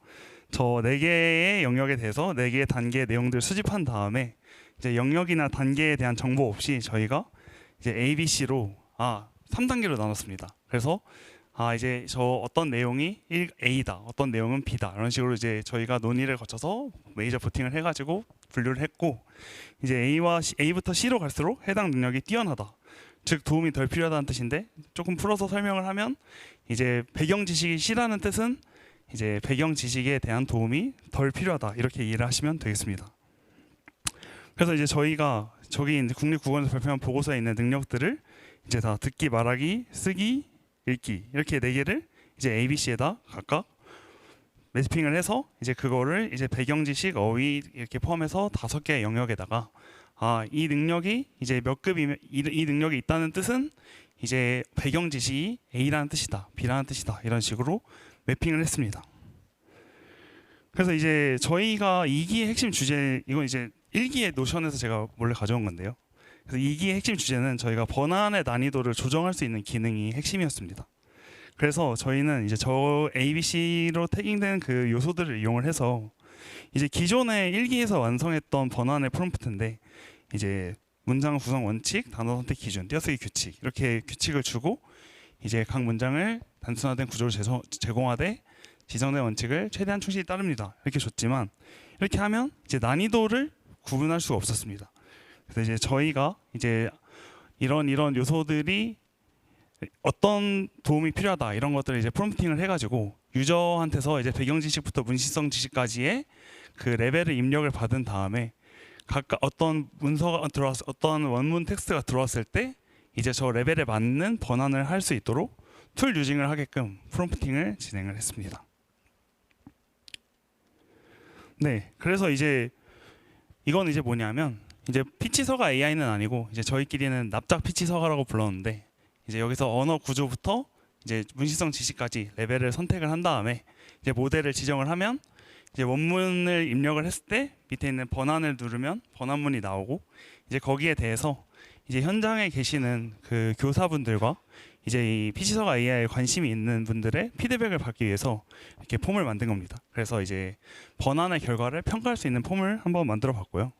저 4개의 영역에 대해서 4개의 단계의 내용들을 수집한 다음에 이제 영역이나 단계에 대한 정보 없이 저희가 이제 A, B, C로 3단계로 나눴습니다. 그래서 이제 저 어떤 내용이 A다, 어떤 내용은 B다 이런 식으로 이제 저희가 논의를 거쳐서 메이저 부팅을 해가지고 분류를 했고, 이제 A부터 C로 갈수록 해당 능력이 뛰어나다, 즉 도움이 덜 필요하다는 뜻인데, 조금 풀어서 설명을 하면 이제 배경 지식이 C라는 뜻은 이제 배경 지식에 대한 도움이 덜 필요하다 이렇게 이해를 하시면 되겠습니다. 그래서 이제 저희가 저기 이제 국립국어원에서 발표한 보고서에 있는 능력들을 이제 다 듣기, 말하기, 쓰기, 읽기 이렇게 4개를 이제 ABC에다 각각 매핑을 해서 이제 그거를 이제 배경 지식, 어휘 이렇게 포함해서 5개의 영역에다가 이 능력이 이제 몇 급이면 이 능력이 있다는 뜻은 이제 배경 지식이 A라는 뜻이다, B라는 뜻이다 이런 식으로 매핑을 했습니다. 그래서 이제 저희가 2기의 핵심 주제, 이건 이제 1기의 노션에서 제가 몰래 가져온 건데요. 그래서 2기의 핵심 주제는 저희가 번안의 난이도를 조정할 수 있는 기능이 핵심이었습니다. 그래서 저희는 이제 저 ABC로 태깅된 그 요소들을 이용을 해서 이제 기존의 1기에서 완성했던 번안의 프롬프트인데, 이제 문장 구성 원칙, 단어 선택 기준, 띄어쓰기 규칙 이렇게 규칙을 주고 이제 각 문장을 단순화된 구조로 제공하되 지정된 원칙을 최대한 충실히 따릅니다 이렇게 줬지만, 이렇게 하면 이제 난이도를 구분할 수가 없었습니다. 그래서 이제 저희가 이제 이런 요소들이 어떤 도움이 필요하다 이런 것들을 이제 프롬프팅을 해가지고 유저한테서 이제 배경 지식부터 문시성 지식까지의 그 레벨을 입력을 받은 다음에 각각 어떤 문서가 어떤 원문 텍스트가 들어왔을 때 이제 저 레벨에 맞는 번안을 할 수 있도록 툴 유징을 하게끔 프롬프팅을 진행을 했습니다. 네, 그래서 이제 이건 이제 뭐냐면 이제 피치서가 AI는 아니고 이제 저희끼리는 납작 피치서가라고 불렀는데, 이제 여기서 언어 구조부터 이제 문시성 지식까지 레벨을 선택을 한 다음에 이제 모델을 지정을 하면 이제 원문을 입력을 했을 때 밑에 있는 번안을 누르면 번안문이 나오고, 이제 거기에 대해서 이제 현장에 계시는 그 교사분들과 이제 이 피치서가 AI에 관심이 있는 분들의 피드백을 받기 위해서 이렇게 폼을 만든 겁니다. 그래서 이제 번안의 결과를 평가할 수 있는 폼을 한번 만들어 봤고요.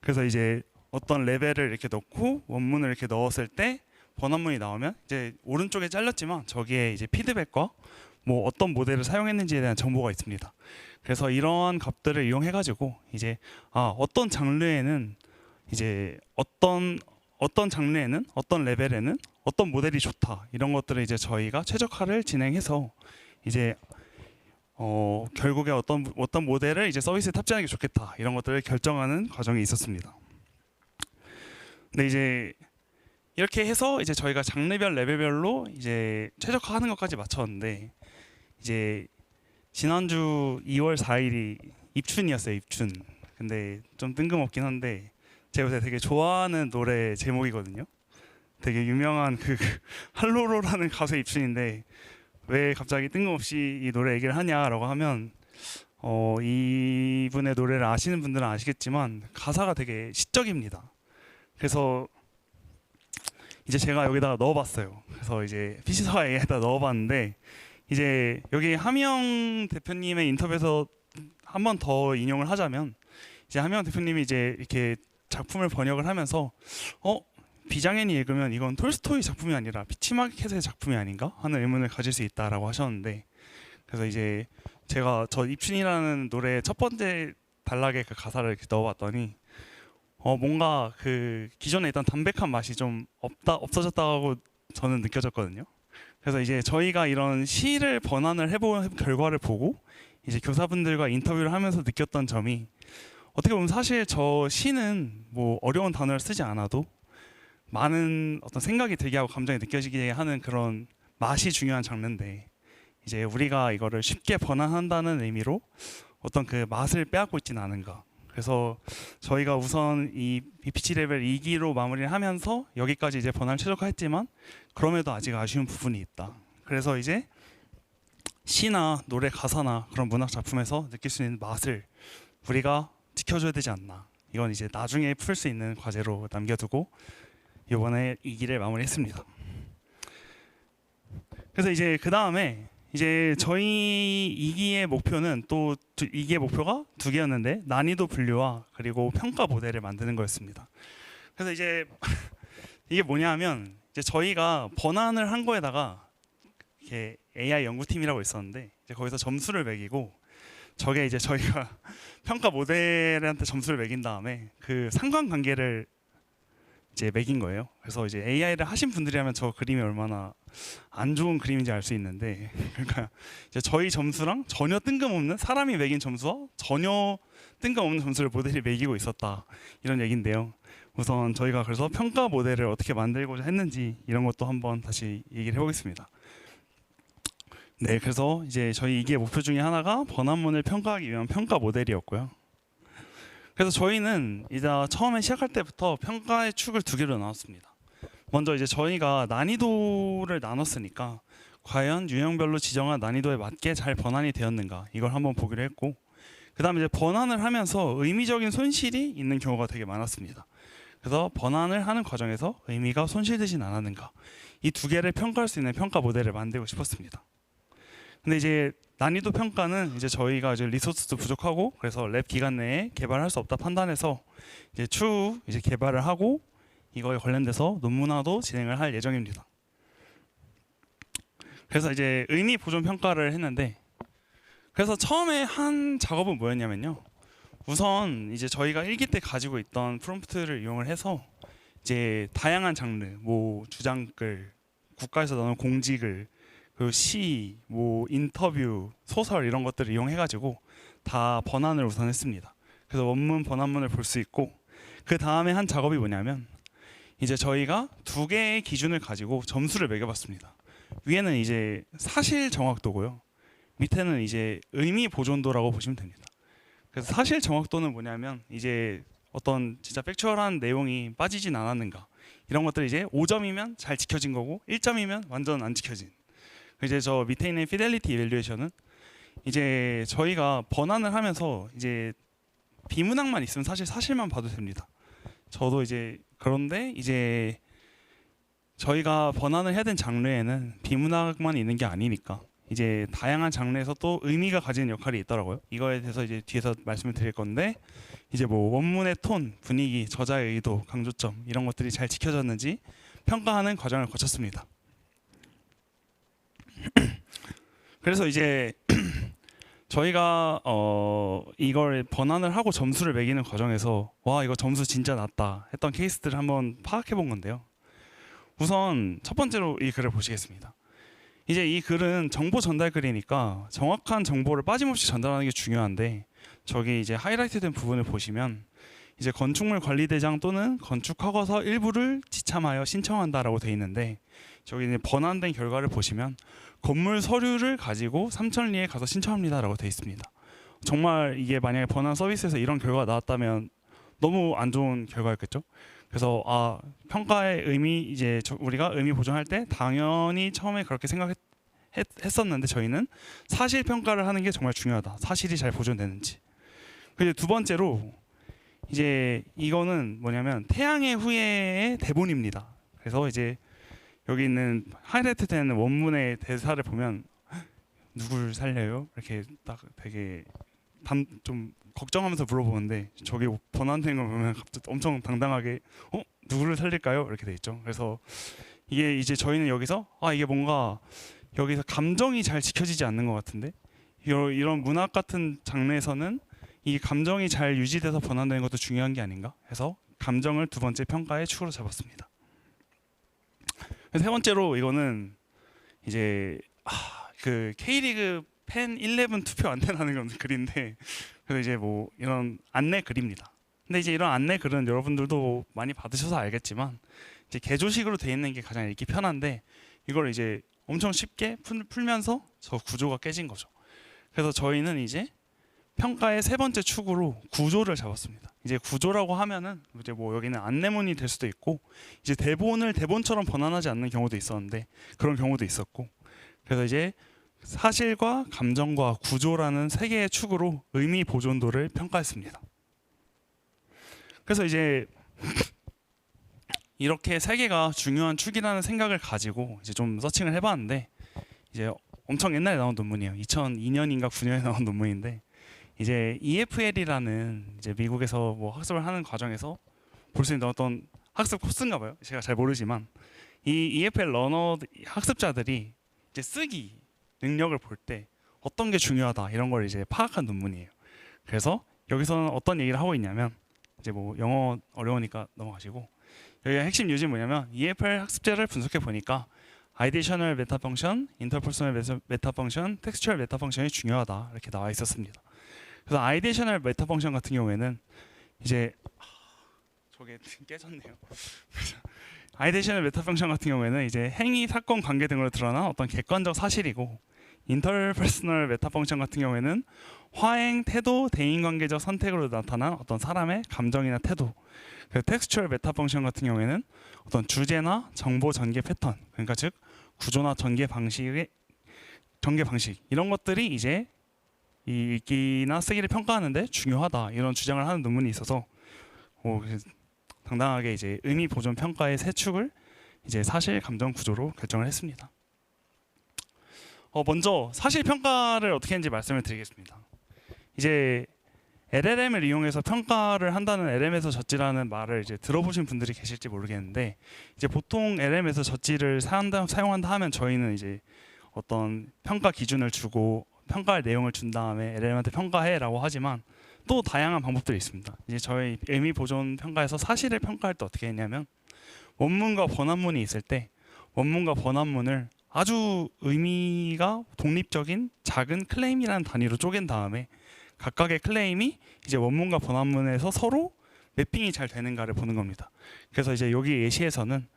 그래서 이제 어떤 레벨을 이렇게 넣고 원문을 이렇게 넣었을 때 번안문이 나오면 이제 오른쪽에 잘렸지만 저기에 이제 피드백과 뭐 어떤 모델을 사용했는지에 대한 정보가 있습니다. 그래서 이러한 값들을 이용해 가지고 이제 어떤 장르에는 이제 어떤 장르에는 어떤 레벨에는 어떤 모델이 좋다 이런 것들을 이제 저희가 최적화를 진행해서 이제 결국에 어떤 모델을 이제 서비스에 탑재하는 게 좋겠다 이런 것들을 결정하는 과정이 있었습니다. 근데 이제 이렇게 해서 이제 저희가 장르별 레벨별로 이제 최적화하는 것까지 마쳤는데, 이제 지난주 2월 4일이 입춘이었어요. 입춘. 근데 좀 뜬금없긴 한데 제가 요새 되게 좋아하는 노래 제목이거든요. 되게 유명한 그 할로로라는 가수의 입춘인데, 왜 갑자기 뜬금없이 이 노래 얘기를 하냐라고 하면 이분의 노래를 아시는 분들은 아시겠지만 가사가 되게 시적입니다. 그래서 이제 제가 여기다가 넣어봤어요. 그래서 이제 피치서가 AI에다 넣어봤는데, 이제 여기 하미영 대표님의 인터뷰에서 한 번 더 인용을 하자면, 이제 하미영 대표님이 이제 이렇게 작품을 번역을 하면서 비장애인이 읽으면 이건 톨스토이 작품이 아니라 피치마켓의 작품이 아닌가 하는 의문을 가질 수 있다라고 하셨는데, 그래서 이제 제가 저 입춘이라는 노래 첫 번째 단락에 그 가사를 이렇게 넣어봤더니 뭔가 그 기존에 있던 담백한 맛이 좀 없어졌다고 저는 느껴졌거든요. 그래서 이제 저희가 이런 시를 번안을 해본 결과를 보고 이제 교사분들과 인터뷰를 하면서 느꼈던 점이, 어떻게 보면 사실 저 시는 뭐 어려운 단어를 쓰지 않아도 많은 어떤 생각이 들게 하고 감정이 느껴지게 하는 그런 맛이 중요한 장르인데, 이제 우리가 이거를 쉽게 번안한다는 의미로 어떤 그 맛을 빼앗고 있지는 않은가. 그래서 저희가 우선 이 BPC 레벨 2기로 마무리를 하면서 여기까지 이제 번안을 최적화했지만 그럼에도 아직 아쉬운 부분이 있다. 그래서 이제 시나 노래 가사나 그런 문학 작품에서 느낄 수 있는 맛을 우리가 지켜줘야 되지 않나. 이건 이제 나중에 풀 수 있는 과제로 남겨두고 이번에 2기를 마무리했습니다. 그래서 이제 그 다음에 이제 저희 2기의 목표는 또 2기의 목표가 2개였는데, 난이도 분류와 그리고 평가 모델을 만드는 거였습니다. 그래서 이제 이게 뭐냐면, 이제 저희가 번안을 한 거에다가 이렇게 AI 연구팀이라고 있었는데 이제 거기서 점수를 매기고 저게 이제 저희가 평가 모델한테 점수를 매긴 다음에 그 상관관계를 이제 매긴 거예요. 그래서 이제 AI를 하신 분들이라면 저 그림이 얼마나 안 좋은 그림인지 알 수 있는데 그러니까 이제 저희 점수랑 전혀 뜬금없는 사람이 매긴 점수와 전혀 뜬금없는 점수를 모델이 매기고 있었다 이런 얘기인데요. 우선 저희가 그래서 평가 모델을 어떻게 만들고자 했는지 이런 것도 한번 다시 얘기를 해보겠습니다. 네, 그래서 이제 저희 이게 목표 중에 하나가 번안문을 평가하기 위한 평가 모델이었고요. 그래서 저희는 이제 처음에 시작할 때부터 평가의 축을 두 개로 나눴습니다. 먼저 이제 저희가 난이도를 나눴으니까 과연 유형별로 지정한 난이도에 맞게 잘 번안이 되었는가 이걸 한번 보기로 했고, 그 다음에 이제 번안을 하면서 의미적인 손실이 있는 경우가 되게 많았습니다. 그래서 번안을 하는 과정에서 의미가 손실되진 않았는가 이 두 개를 평가할 수 있는 평가 모델을 만들고 싶었습니다. 근데 이제 난이도 평가는 이제 저희가 이제 리소스도 부족하고 그래서 랩 기간 내에 개발할 수 없다 판단해서 이제 추후 이제 개발을 하고 이거에 관련돼서 논문화도 진행을 할 예정입니다. 그래서 이제 의미 보존 평가를 했는데, 그래서 처음에 한 작업은 뭐였냐면요. 우선 이제 저희가 1기 때 가지고 있던 프롬프트를 이용을 해서 이제 다양한 장르, 뭐 주장글, 국가에서 나오는 공지글, 그 시, 뭐 인터뷰, 소설 이런 것들을 이용해가지고 다 번안을 우선 했습니다. 그래서 원문 번안문을 볼 수 있고, 그 다음에 한 작업이 뭐냐면 이제 저희가 두 개의 기준을 가지고 점수를 매겨봤습니다. 위에는 이제 사실 정확도고요. 밑에는 이제 의미 보존도라고 보시면 됩니다. 그래서 사실 정확도는 뭐냐면 이제 어떤 진짜 팩추얼한 내용이 빠지진 않았는가 이런 것들 이제 5점이면 잘 지켜진 거고 1점이면 완전 안 지켜진. 이제 저 밑에 있는 피델리티 이밸류에이션은 이제 저희가 번안을 하면서 이제 비문학만 있으면 사실 사실만 봐도 됩니다. 저도 이제 그런데 이제 저희가 번안을 해야 된 장르에는 비문학만 있는 게 아니니까 이제 다양한 장르에서 또 의미가 가지는 역할이 있더라고요. 이거에 대해서 이제 뒤에서 말씀을 드릴 건데 이제 뭐 원문의 톤, 분위기, 저자의 의도, 강조점 이런 것들이 잘 지켜졌는지 평가하는 과정을 거쳤습니다. 그래서 이제 저희가 이걸 번안을 하고 점수를 매기는 과정에서 와 이거 점수 진짜 낮다 했던 케이스들을 한번 파악해 본 건데요. 우선 첫 번째로 이 글을 보시겠습니다. 이제 이 글은 정보 전달 글이니까 정확한 정보를 빠짐없이 전달하는 게 중요한데, 저기 이제 하이라이트된 부분을 보시면 이제 건축물 관리대장 또는 건축허가서 일부를 지참하여 신청한다라고 돼 있는데, 저기 이제 번안된 결과를 보시면 건물 서류를 가지고 삼천리에 가서 신청합니다라고 돼 있습니다. 정말 이게 만약에 번안 서비스에서 이런 결과가 나왔다면 너무 안 좋은 결과였겠죠. 그래서 평가의 의미 이제 우리가 의미 보존할 때 당연히 처음에 그렇게 생각했었는데 저희는 사실 평가를 하는 게 정말 중요하다. 사실이 잘 보존되는지. 그리고 두 번째로 이제 이거는 뭐냐면 태양의 후예의 대본입니다. 그래서 이제 여기 있는 하이라이트 된 원문의 대사를 보면 누굴 살려요? 이렇게 딱 되게 좀 걱정하면서 물어보는데 저기 번안된 걸 보면 갑자기 엄청 당당하게 누구를 살릴까요? 이렇게 돼 있죠. 그래서 이게 이제 저희는 여기서 이게 뭔가 여기서 감정이 잘 지켜지지 않는 것 같은데 이런 문학 같은 장르에서는 이 감정이 잘 유지돼서 번안되는 것도 중요한 게 아닌가 해서 감정을 두 번째 평가의 축으로 잡았습니다. 세 번째로 이거는 이제 그 K리그 팬 11 투표 안 되는 건 글인데, 그래서 이제 뭐 이런 안내 글입니다. 근데 이제 이런 안내 글은 여러분들도 많이 받으셔서 알겠지만 이제 개조식으로 돼 있는 게 가장 읽기 편한데 이걸 이제 엄청 쉽게 풀면서 저 구조가 깨진 거죠. 그래서 저희는 이제 평가의 세 번째 축으로 구조를 잡았습니다. 이제 구조라고 하면은 이제 뭐 여기는 안내문이 될 수도 있고 이제 대본을 대본처럼 번안하지 않는 경우도 있었는데 그런 경우도 있었고, 그래서 이제 사실과 감정과 구조라는 세 개의 축으로 의미 보존도를 평가했습니다. 그래서 이제 이렇게 세 개가 중요한 축이라는 생각을 가지고 이제 좀 서칭을 해봤는데 이제 엄청 옛날에 나온 논문이에요. 2002년인가 9년에 나온 논문인데 이제 EFL이라는 이제 미국에서 뭐 학습을 하는 과정에서 볼 수 있는 어떤 학습 코스인가 봐요. 제가 잘 모르지만 이 EFL 러너 학습자들이 이제 쓰기 능력을 볼 때 어떤 게 중요하다 이런 걸 이제 파악한 논문이에요. 그래서 여기서는 어떤 얘기를 하고 있냐면 이제 뭐 영어 어려우니까 넘어가시고 여기가 핵심 요지는 뭐냐면 EFL 학습제를 분석해 보니까 아이디셔널 메타 펑션, 인터퍼스널 메타 펑션, 텍스처럴 메타 펑션이 중요하다 이렇게 나와 있었습니다. 그래서 아이디셔널 메타 펑션 같은 경우에는 이제 저게 깨졌네요. 아이디셔널 메타 펑션 같은 경우에는 이제 행위, 사건, 관계 등으로 드러난 어떤 객관적 사실이고 인터퍼스널 메타 펑션 같은 경우에는 화행, 태도, 대인관계적 선택으로 나타난 어떤 사람의 감정이나 태도. 텍스처럴 메타 펑션 같은 경우에는 어떤 주제나 정보 전개 패턴, 그러니까 즉 구조나 전개 방식 이런 것들이 이제 이 읽기나 쓰기를 평가하는데 중요하다 이런 주장을 하는 논문이 있어서 당당하게 이제 의미 보존 평가의 세 축을 이제 사실 감정 구조로 결정을 했습니다. 먼저 사실 평가를 어떻게 하는지 말씀을 드리겠습니다. 이제 LLM을 이용해서 평가를 한다는 LM에서 젖지라는 말을 이제 들어보신 분들이 계실지 모르겠는데 이제 보통 LM에서 젖지를 사용한다 하면 저희는 이제 어떤 평가 기준을 주고 평가할 내용을 준 다음에 LLM한테 평가해라고 하지만 또 다양한 방법들이 있습니다. 이제 저희 의미 보존 평가에서 사실을 평가할 때 어떻게 했냐면 원문과 번안문이 있을 때 원문과 번안문을 아주 의미가 독립적인 작은 클레임이라는 단위로 쪼갠 다음에 각각의 클레임이 이제 원문과 번안문에서 서로 매핑이 잘 되는가를 보는 겁니다. 그래서 이제 여기 예시에서는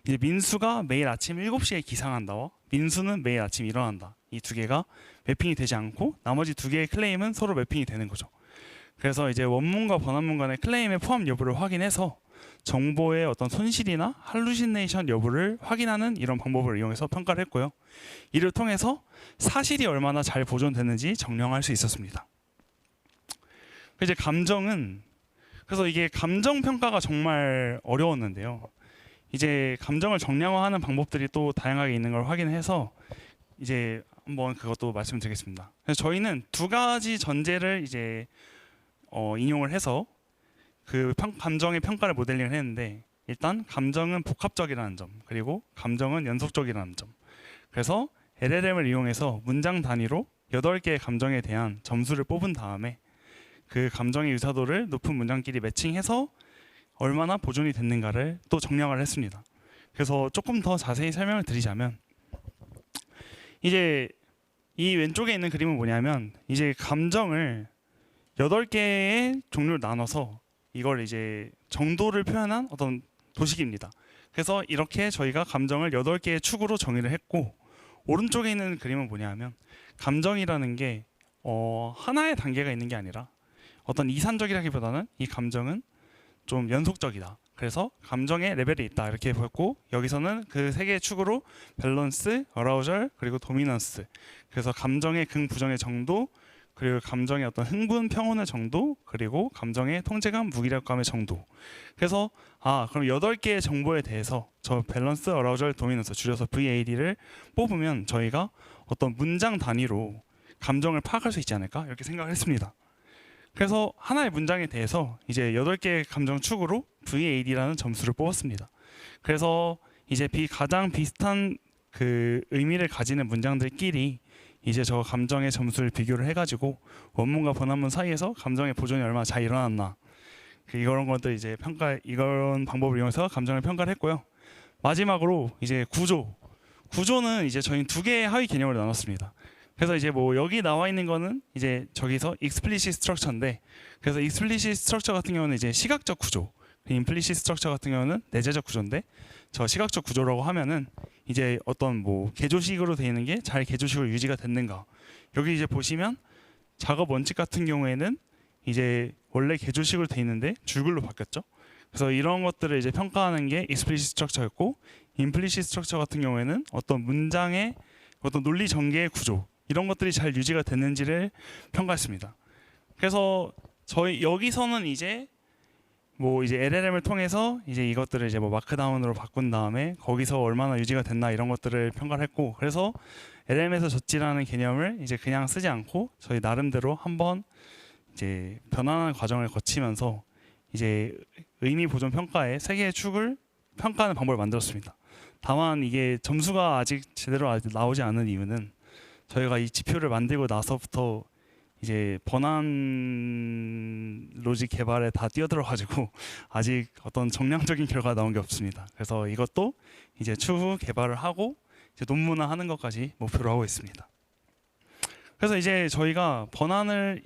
이제 민수가 매일 아침 7시에 기상한다와 민수는 매일 아침 일어난다. 이 두 개가 매핑이 되지 않고 나머지 두 개의 클레임은 서로 매핑이 되는 거죠. 그래서 이제 원문과 번안문 간의 클레임의 포함 여부를 확인해서 정보의 어떤 손실이나 할루시네이션 여부를 확인하는 이런 방법을 이용해서 평가를 했고요. 이를 통해서 사실이 얼마나 잘 보존되는지 정량할 수 있었습니다. 이제 감정은 그래서 이게 감정 평가가 정말 어려웠는데요. 이제 감정을 정량화하는 방법들이 또 다양하게 있는 걸 확인해서 이제 한번 그것도 말씀드리겠습니다. 그래서 저희는 두 가지 전제를 이제 인용을 해서 그 감정의 평가를 모델링을 했는데 일단 감정은 복합적이라는 점 그리고 감정은 연속적이라는 점. 그래서 LLM을 이용해서 문장 단위로 8개의 감정에 대한 점수를 뽑은 다음에 그 감정의 유사도를 높은 문장끼리 매칭해서 얼마나 보존이 됐는가를 또 정량을 했습니다. 그래서 조금 더 자세히 설명을 드리자면 이제 이 왼쪽에 있는 그림은 뭐냐면 이제 감정을 8개의 종류를 나눠서 이걸 이제 정도를 표현한 어떤 도식입니다. 그래서 이렇게 저희가 감정을 8개의 축으로 정의를 했고 오른쪽에 있는 그림은 뭐냐면 감정이라는 게 하나의 단계가 있는 게 아니라 어떤 이산적이라기보다는 이 감정은 좀 연속적이다. 그래서 감정의 레벨이 있다 이렇게 보였고 여기서는 그 세 개의 축으로 밸런스, 어라우절 그리고 도미넌스 그래서 감정의 긍부정의 정도 그리고 감정의 어떤 흥분, 평온의 정도 그리고 감정의 통제감, 무기력감의 정도 그래서 그럼 8개의 정보에 대해서 저 밸런스, 어라우절, 도미넌스 줄여서 VAD를 뽑으면 저희가 어떤 문장 단위로 감정을 파악할 수 있지 않을까 이렇게 생각을 했습니다. 그래서 하나의 문장에 대해서 이제 8개의 감정 축으로 VAD라는 점수를 뽑았습니다. 그래서 이제 가장 비슷한 그 의미를 가지는 문장들끼리 이제 저 감정의 점수를 비교를 해가지고 원문과 번안문 사이에서 감정의 보존이 얼마나 잘 일어났나 이런 것들 이제 이런 방법을 이용해서 감정을 평가를 했고요. 마지막으로 이제 구조는 이제 저희 2개의 하위 개념을 나눴습니다. 그래서 이제 뭐 여기 나와 있는 거는 이제 저기서 explicit structure인데 그래서 explicit structure 같은 경우는 이제 시각적 구조, implicit structure 같은 경우는 내재적 구조인데 저 시각적 구조라고 하면은 이제 어떤 뭐 개조식으로 되어 있는 게 잘 개조식으로 유지가 됐는가. 여기 이제 보시면 작업 원칙 같은 경우에는 이제 원래 개조식으로 되어 있는데 줄글로 바뀌었죠. 그래서 이런 것들을 이제 평가하는 게 explicit structure였고 implicit structure 같은 경우에는 어떤 문장의 어떤 논리 전개의 구조 이런 것들이 잘 유지가 됐는지를 평가했습니다. 그래서 저희 여기서는 이제 뭐 이제 LLM을 통해서 이제 이것들을 이제 뭐 마크다운으로 바꾼 다음에 거기서 얼마나 유지가 됐나 이런 것들을 평가를 했고 그래서 LLM에서 젖지라는 개념을 이제 그냥 쓰지 않고 저희 나름대로 한번 이제 변환하는 과정을 거치면서 이제 의미 보존 평가의 3개의 축을 평가하는 방법을 만들었습니다. 다만 이게 점수가 아직 제대로 나오지 않은 이유는 저희가 이 지표를 만들고 나서부터 이제 번안 로직 개발에 다 뛰어들어가지고 아직 어떤 정량적인 결과가 나온 게 없습니다. 그래서 이것도 이제 추후 개발을 하고 이제 논문화하는 것까지 목표로 하고 있습니다. 그래서 이제 저희가 번안을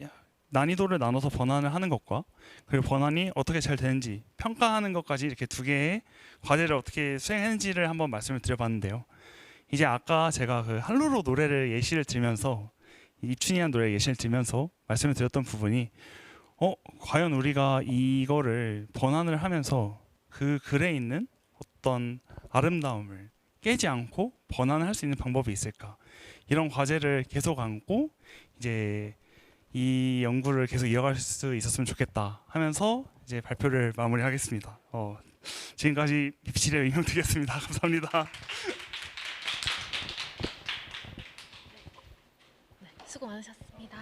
난이도를 나눠서 번안을 하는 것과 그리고 번안이 어떻게 잘 되는지 평가하는 것까지 이렇게 두 개의 과제를 어떻게 수행했는지를 한번 말씀을 드려봤는데요. 이제 아까 제가 그 할로로 노래를 예시를 들면서 입춘이한 노래 예시를 들면서 말씀을 드렸던 부분이 과연 우리가 이거를 번안을 하면서 그 글에 있는 어떤 아름다움을 깨지 않고 번안을 할 수 있는 방법이 있을까? 이런 과제를 계속 안고 이제 이 연구를 계속 이어갈 수 있었으면 좋겠다 하면서 이제 발표를 마무리하겠습니다. 지금까지 립실의 임용드리겠습니다. 감사합니다. 수고 많으셨습니다.